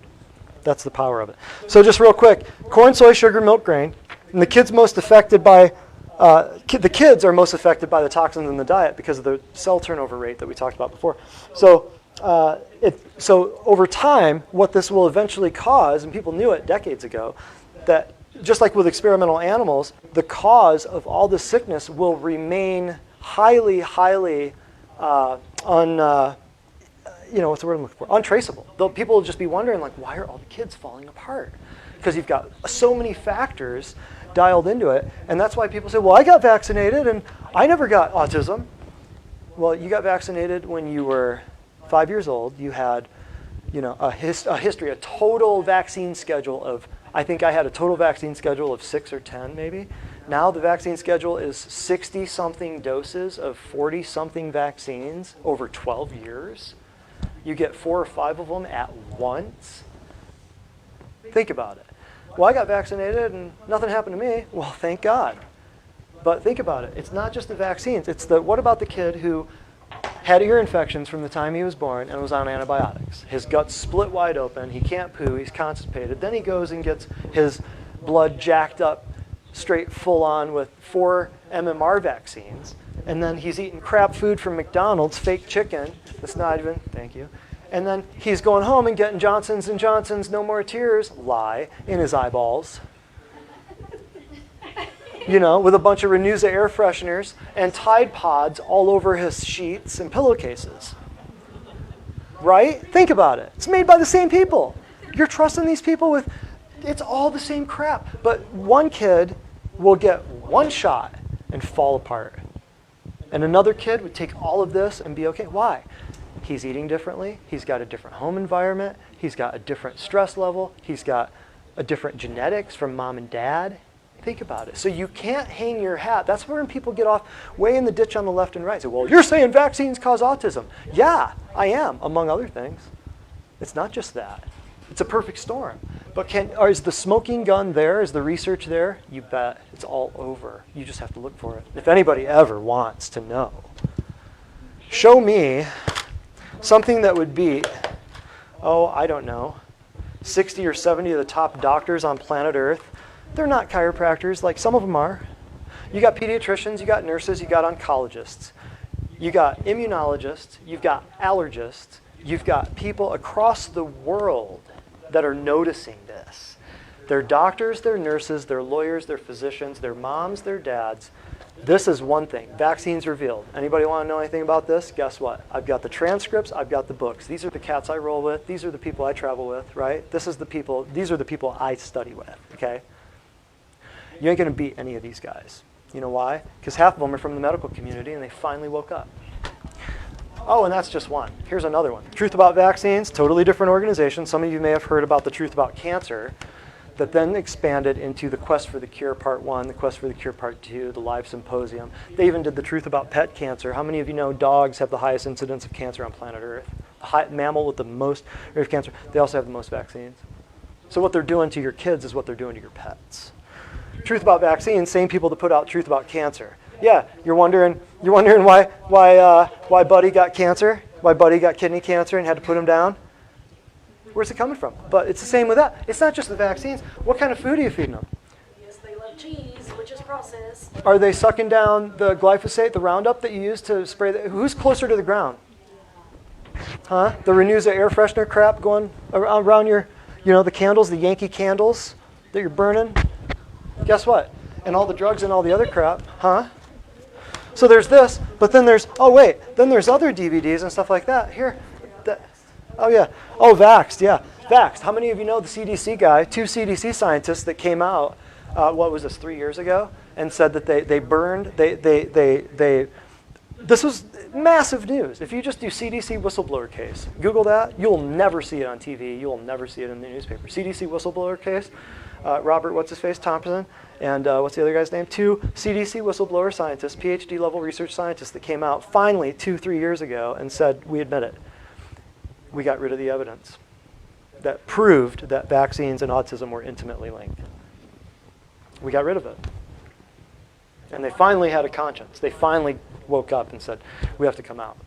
[SPEAKER 1] That's the power of it. So just real quick, corn, soy, sugar, milk, grain, and the kids most affected by the kids are most affected by the toxins in the diet because of the cell turnover rate that we talked about before. So so over time, what this will eventually cause, and people knew it decades ago, that just like with experimental animals, the cause of all this sickness will remain highly what's the word I'm looking for? Untraceable. People will just be wondering, like, why are all the kids falling apart? Because you've got so many factors dialed into it, and that's why people say, well, I got vaccinated and I never got autism. Well, you got vaccinated when you were 5 years old. You had, a history, a total vaccine schedule of, I think I had a total vaccine schedule of 6 or 10 maybe. Now the vaccine schedule is 60-something doses of 40-something vaccines over 12 years. You get 4 or 5 of them at once. Think about it. Well, I got vaccinated and nothing happened to me. Well, thank God. But think about it. It's not just the vaccines. It's what about the kid who had ear infections from the time he was born and was on antibiotics? His gut's split wide open. He can't poo. He's constipated. Then he goes and gets his blood jacked up straight full on with 4 MMR vaccines. And then he's eating crap food from McDonald's, fake chicken. That's not even, thank you. And then he's going home and getting Johnson's & Johnson's No More Tears, lie, in his eyeballs. With a bunch of Renuza air fresheners and Tide Pods all over his sheets and pillowcases. Right? Think about it. It's made by the same people. You're trusting these people with, it's all the same crap. But one kid will get one shot and fall apart. And another kid would take all of this and be okay. Why? He's eating differently. He's got a different home environment. He's got a different stress level. He's got a different genetics from mom and dad. Think about it. So you can't hang your hat. That's where people get off way in the ditch on the left and right. Say, well, you're saying vaccines cause autism. Yeah, I am, among other things. It's not just that. It's a perfect storm. But is the smoking gun there? Is the research there? You bet. It's all over. You just have to look for it. If anybody ever wants to know, show me something that would beat, I don't know, 60 or 70 of the top doctors on planet Earth. They're not chiropractors, like some of them are. You got pediatricians, you got nurses, you got oncologists, you got immunologists, you've got allergists, You've got people across the world that are noticing this. They're doctors, they're nurses, they're lawyers, they're physicians, they're moms, they're dads. This is one thing. Vaccines revealed. Anybody want to know anything about this? Guess what? I've got the transcripts. I've got the books. These are the cats I roll with. These are the people I travel with, right? These are the people I study with, okay? You ain't going to beat any of these guys. You know why? Because half of them are from the medical community, and they finally woke up. Oh, and that's just one. Here's another one. Truth About Vaccines, totally different organization. Some of you may have heard about the Truth About Cancer, that then expanded into the Quest for the Cure Part 1, the Quest for the Cure Part 2, the Live Symposium. They even did the Truth About Pet Cancer. How many of you know dogs have the highest incidence of cancer on planet Earth? The mammal with the most rate of cancer. They also have the most vaccines. So what they're doing to your kids is what they're doing to your pets. Truth About Vaccines, same people that put out Truth About Cancer. Yeah, you're wondering why Buddy got cancer, why Buddy got kidney cancer and had to put him down. Where's it coming from? But it's the same with that. It's not just the vaccines. What kind of food are you feeding them?
[SPEAKER 2] Yes, they love cheese, which is processed.
[SPEAKER 1] Are they sucking down the glyphosate, the Roundup that you use to spray? Who's closer to the ground? Huh? The Renuza air freshener crap going around your, the candles, the Yankee candles that you're burning? Guess what? And all the drugs and all the other crap, huh? So there's this, but then there's other DVDs and stuff like that. Here. Oh, yeah. Oh, Vaxxed, yeah. Vaxxed. How many of you know the CDC guy, 2 CDC scientists that came out, 3 years ago, and said that they burned, this was massive news. If you just do CDC whistleblower case, Google that, you'll never see it on TV. You'll never see it in the newspaper. CDC whistleblower case, Robert, what's-his-face, Thompson, and what's the other guy's name? 2 CDC whistleblower scientists, PhD-level research scientists that came out finally 2-3 years ago and said, we admit it. We got rid of the evidence that proved that vaccines and autism were intimately linked. We got rid of it. And they finally had a conscience. They finally woke up and said, we have to come out.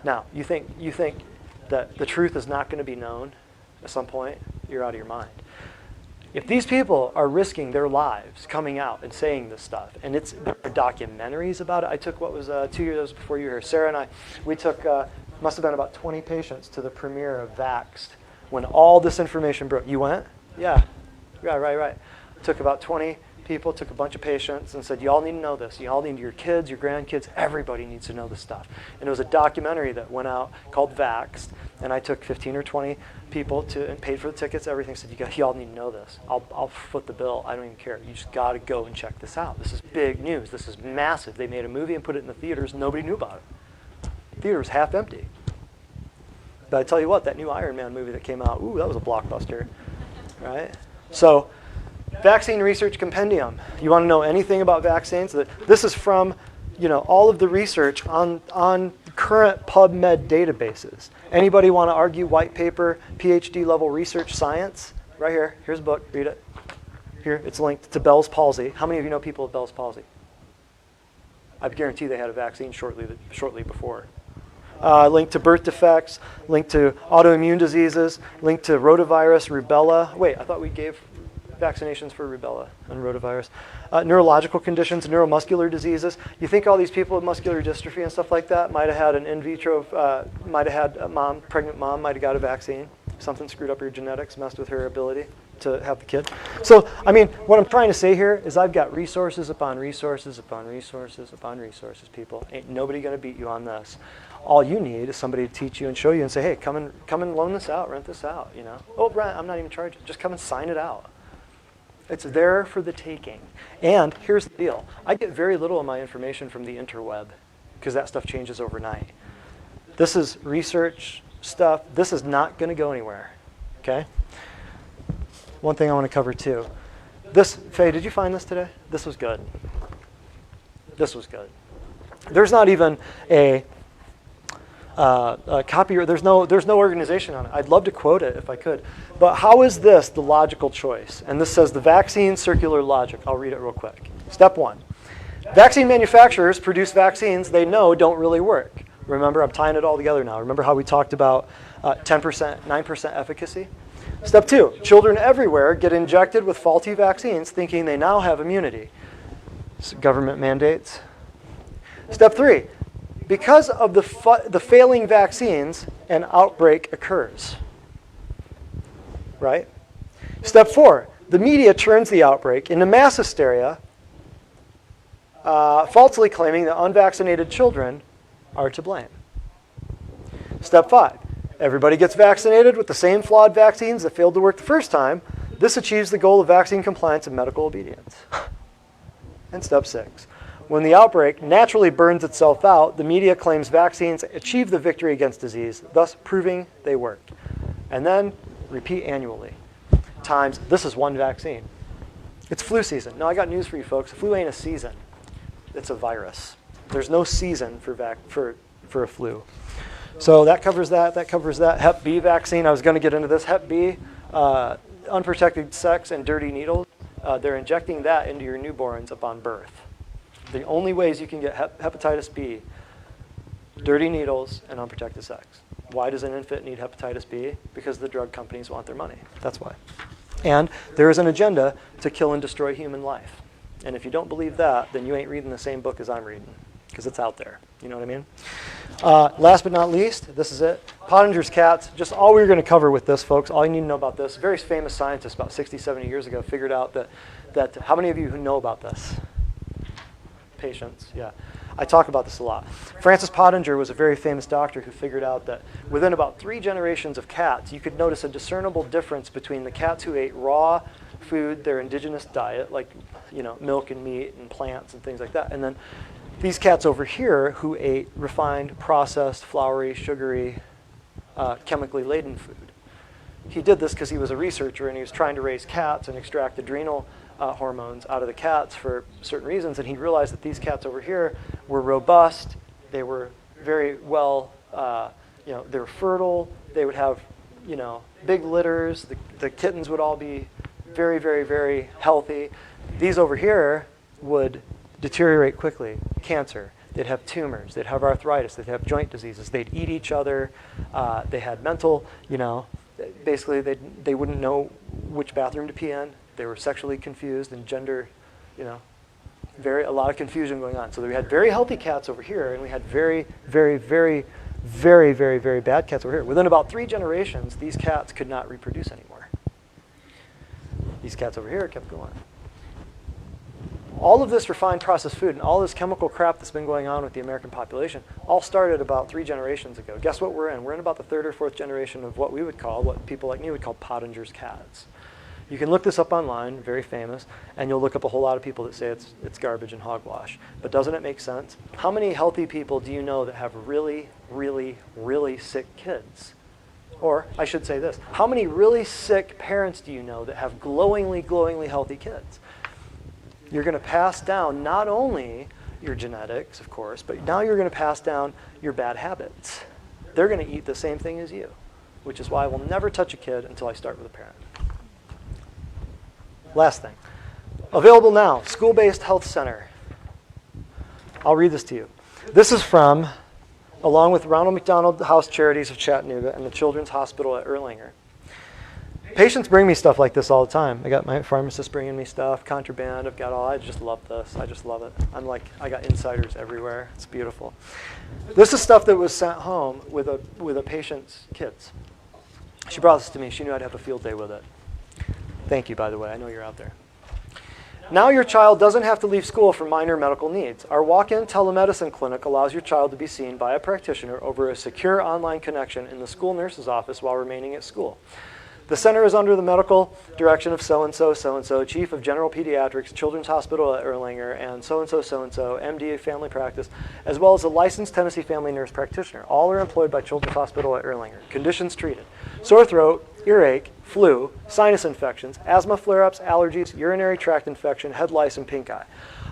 [SPEAKER 1] Now, you think that the truth is not going to be known at some point? You're out of your mind. If these people are risking their lives coming out and saying this stuff, and there are documentaries about it. I took 2 years before you were here. Sarah and I, we took, must have been about 20 patients to the premiere of Vaxxed when all this information broke. You went? Yeah, right. Took about 20 people, took a bunch of patients and said, you all need to know this. You all need your kids, your grandkids, everybody needs to know this stuff. And it was a documentary that went out called Vaxxed, and I took 15 or 20 people and paid for the tickets, everything, said, you all need to know this. I'll foot the bill. I don't even care. You just got to go and check this out. This is big news. This is massive. They made a movie and put it in the theaters. Nobody knew about it. The theater was half empty. But I tell you what, that new Iron Man movie that came out, that was a blockbuster, right? So, Vaccine Research Compendium. You want to know anything about vaccines? This is from, all of the research on current PubMed databases. Anybody want to argue white paper, PhD level research science? Right here. Here's a book. Read it. Here, it's linked to Bell's palsy. How many of you know people with Bell's palsy? I guarantee they had a vaccine shortly before. Linked to birth defects, linked to autoimmune diseases, linked to rotavirus, rubella. Wait, I thought we gave vaccinations for rubella and rotavirus. Neurological conditions, neuromuscular diseases. You think all these people with muscular dystrophy and stuff like that might have had an in vitro, might have had a pregnant mom might have got a vaccine. Something screwed up her genetics, messed with her ability to have the kid. So, what I'm trying to say here is I've got resources upon resources upon resources upon resources, people. Ain't nobody going to beat you on this. All you need is somebody to teach you and show you and say, hey, come and loan this out, rent this out, Oh, Brent, I'm not even charging. Just come and sign it out. It's there for the taking. And here's the deal. I get very little of my information from the interweb because that stuff changes overnight. This is research stuff. This is not going to go anywhere, okay? One thing I want to cover too. Faye, did you find this today? This was good. This was good. There's not even a copyright. There's no organization on it. I'd love to quote it if I could. But how is this the logical choice? And this says the vaccine circular logic. I'll read it real quick. Step 1. Vaccine manufacturers produce vaccines they know don't really work. Remember, I'm tying it all together now. Remember how we talked about 10%, 9% efficacy? Step 2. Children everywhere get injected with faulty vaccines thinking they now have immunity. Government mandates. Step 3. Because of the failing vaccines, an outbreak occurs. Right? Step 4, the media turns the outbreak into mass hysteria, falsely claiming that unvaccinated children are to blame. Step 5, everybody gets vaccinated with the same flawed vaccines that failed to work the first time. This achieves the goal of vaccine compliance and medical obedience. And step 6, when the outbreak naturally burns itself out, the media claims vaccines achieve the victory against disease, thus proving they work. And then repeat annually. Times, this is one vaccine. It's flu season. Now, I got news for you folks. Flu ain't a season. It's a virus. There's no season for a flu. So that covers that. That covers that. Hep B vaccine. I was going to get into this. Hep B, unprotected sex and dirty needles. They're injecting that into your newborns upon birth. The only ways you can get hepatitis B, dirty needles and unprotected sex. Why does an infant need hepatitis B? Because the drug companies want their money. That's why. And there is an agenda to kill and destroy human life. And if you don't believe that, then you ain't reading the same book as I'm reading, because it's out there. You know what I mean? Last but not least, this is it. Pottinger's cats. Just all we're going to cover with this, folks, all you need to know about this. A very famous scientist about 60, 70 years ago figured out that how many of you who know about this? Patients, yeah. I talk about this a lot. Francis Pottinger was a very famous doctor who figured out that within about 3 generations of cats, you could notice a discernible difference between the cats who ate raw food, their indigenous diet, like milk and meat and plants and things like that, and then these cats over here who ate refined, processed, floury, sugary, chemically laden food. He did this because he was a researcher and he was trying to raise cats and extract adrenal hormones out of the cats for certain reasons, and he realized that these cats over here were robust, they were very well, they were fertile, they would have, big litters, the kittens would all be very, very, very healthy. These over here would deteriorate quickly, cancer. They'd have tumors, they'd have arthritis, they'd have joint diseases, they'd eat each other, they had mental, basically they wouldn't know which bathroom to pee in. They were sexually confused and gender, a lot of confusion going on. So we had very healthy cats over here, and we had very, very, very, very, very, very bad cats over here. Within about 3 generations, these cats could not reproduce anymore. These cats over here kept going. All of this refined processed food and all this chemical crap that's been going on with the American population all started about 3 generations ago. Guess what we're in? We're in about the 3rd or 4th generation of what people like me would call Pottinger's cats. You can look this up online, very famous, and you'll look up a whole lot of people that say it's garbage and hogwash. But doesn't it make sense? How many healthy people do you know that have really, really, really sick kids? Or I should say this, how many really sick parents do you know that have glowingly, glowingly healthy kids? You're going to pass down not only your genetics, of course, but now you're going to pass down your bad habits. They're going to eat the same thing as you, which is why I will never touch a kid until I start with a parent. Last thing. Available now, School-Based Health Center. I'll read this to you. This is from, along with Ronald McDonald House Charities of Chattanooga and the Children's Hospital at Erlanger. Patients bring me stuff like this all the time. I got my pharmacist bringing me stuff, contraband. I just love this. I just love it. I got insiders everywhere. It's beautiful. This is stuff that was sent home with a patient's kids. She brought this to me. She knew I'd have a field day with it. Thank you, by the way. I know you're out there. Now your child doesn't have to leave school for minor medical needs. Our walk-in telemedicine clinic allows your child to be seen by a practitioner over a secure online connection in the school nurse's office while remaining at school. The center is under the medical direction of so-and-so, so-and-so, Chief of General Pediatrics, Children's Hospital at Erlanger, and so-and-so, so-and-so, MD Family Practice, as well as a licensed Tennessee family nurse practitioner. All are employed by Children's Hospital at Erlanger. Conditions treated: sore throat, earache, flu, sinus infections, asthma flare-ups, allergies, urinary tract infection, head lice, and pink eye.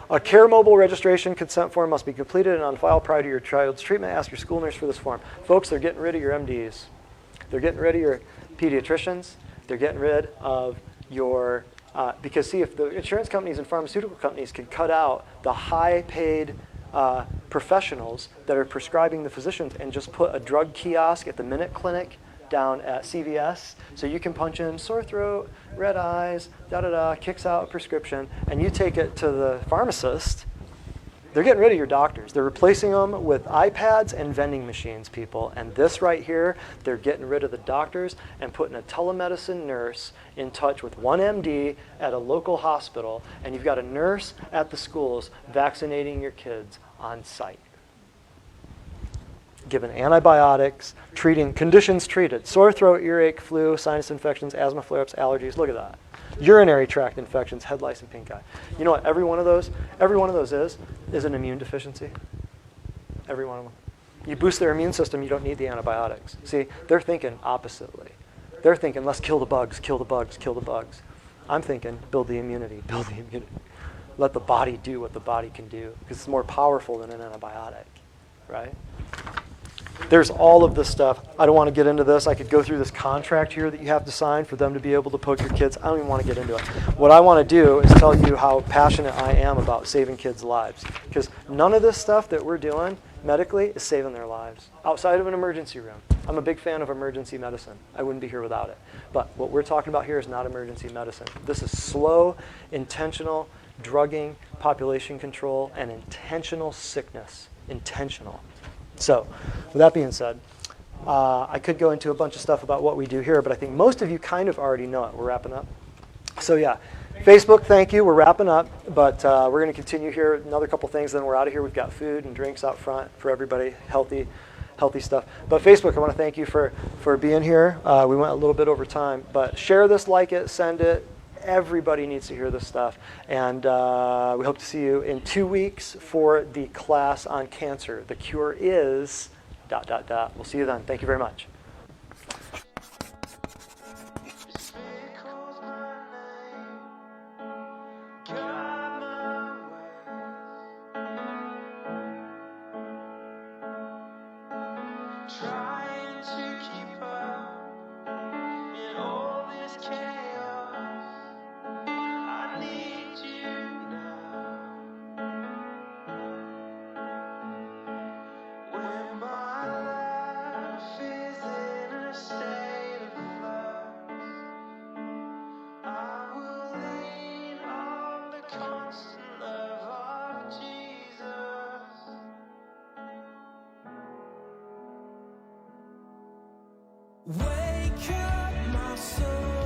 [SPEAKER 1] A Care Mobile registration consent form must be completed and on file prior to your child's treatment. Ask your school nurse for this form. Folks, they're getting rid of your MDs. They're getting rid of your pediatricians. They're getting rid of your, because see, if the insurance companies and pharmaceutical companies can cut out the high-paid professionals that are prescribing the physicians and just put a drug kiosk at the Minute Clinic down at CVS, so you can punch in sore throat, red eyes, kicks out a prescription, and you take it to the pharmacist, They're getting rid of your doctors. They're replacing them with iPads and vending machines, people. And this right here, they're getting rid of the doctors and putting a telemedicine nurse in touch with one MD at a local hospital. And you've got a nurse at the schools vaccinating your kids on site. Given antibiotics, treating conditions treated. Sore throat, earache, flu, sinus infections, asthma flare-ups, allergies. Look at that. Urinary tract infections, head lice, and pink eye. You know what every one of those is an immune deficiency. Every one of them. You boost their immune system, you don't need the antibiotics. See, they're thinking oppositely. They're thinking, let's kill the bugs, kill the bugs, kill the bugs. I'm thinking, build the immunity, build the immunity. Let the body do what the body can do, because it's more powerful than an antibiotic, right? There's all of this stuff. I don't want to get into this. I could go through this contract here that you have to sign for them to be able to poke your kids. I don't even want to get into it. What I want to do is tell you how passionate I am about saving kids' lives. Because none of this stuff that we're doing medically is saving their lives outside of an emergency room. I'm a big fan of emergency medicine. I wouldn't be here without it. But what we're talking about here is not emergency medicine. This is slow, intentional drugging, population control, and intentional sickness. Intentional. So, with that being said, I could go into a bunch of stuff about what we do here, but I think most of you kind of already know it. We're wrapping up. So yeah, Facebook, thank you. We're wrapping up, but we're going to continue here. Another couple things, then we're out of here. We've got food and drinks out front for everybody, healthy stuff. But Facebook, I want to thank you for being here. We went a little bit over time, but share this, like it, send it. Everybody needs to hear this stuff. And we hope to see you in 2 weeks for the class on cancer. The cure is ... We'll see you then. Thank you very much.
[SPEAKER 4] Trying to keep up in all this chaos. I need you now. When my life is in a state of flux, I will lean on the constant love of Jesus. Wake up, my soul.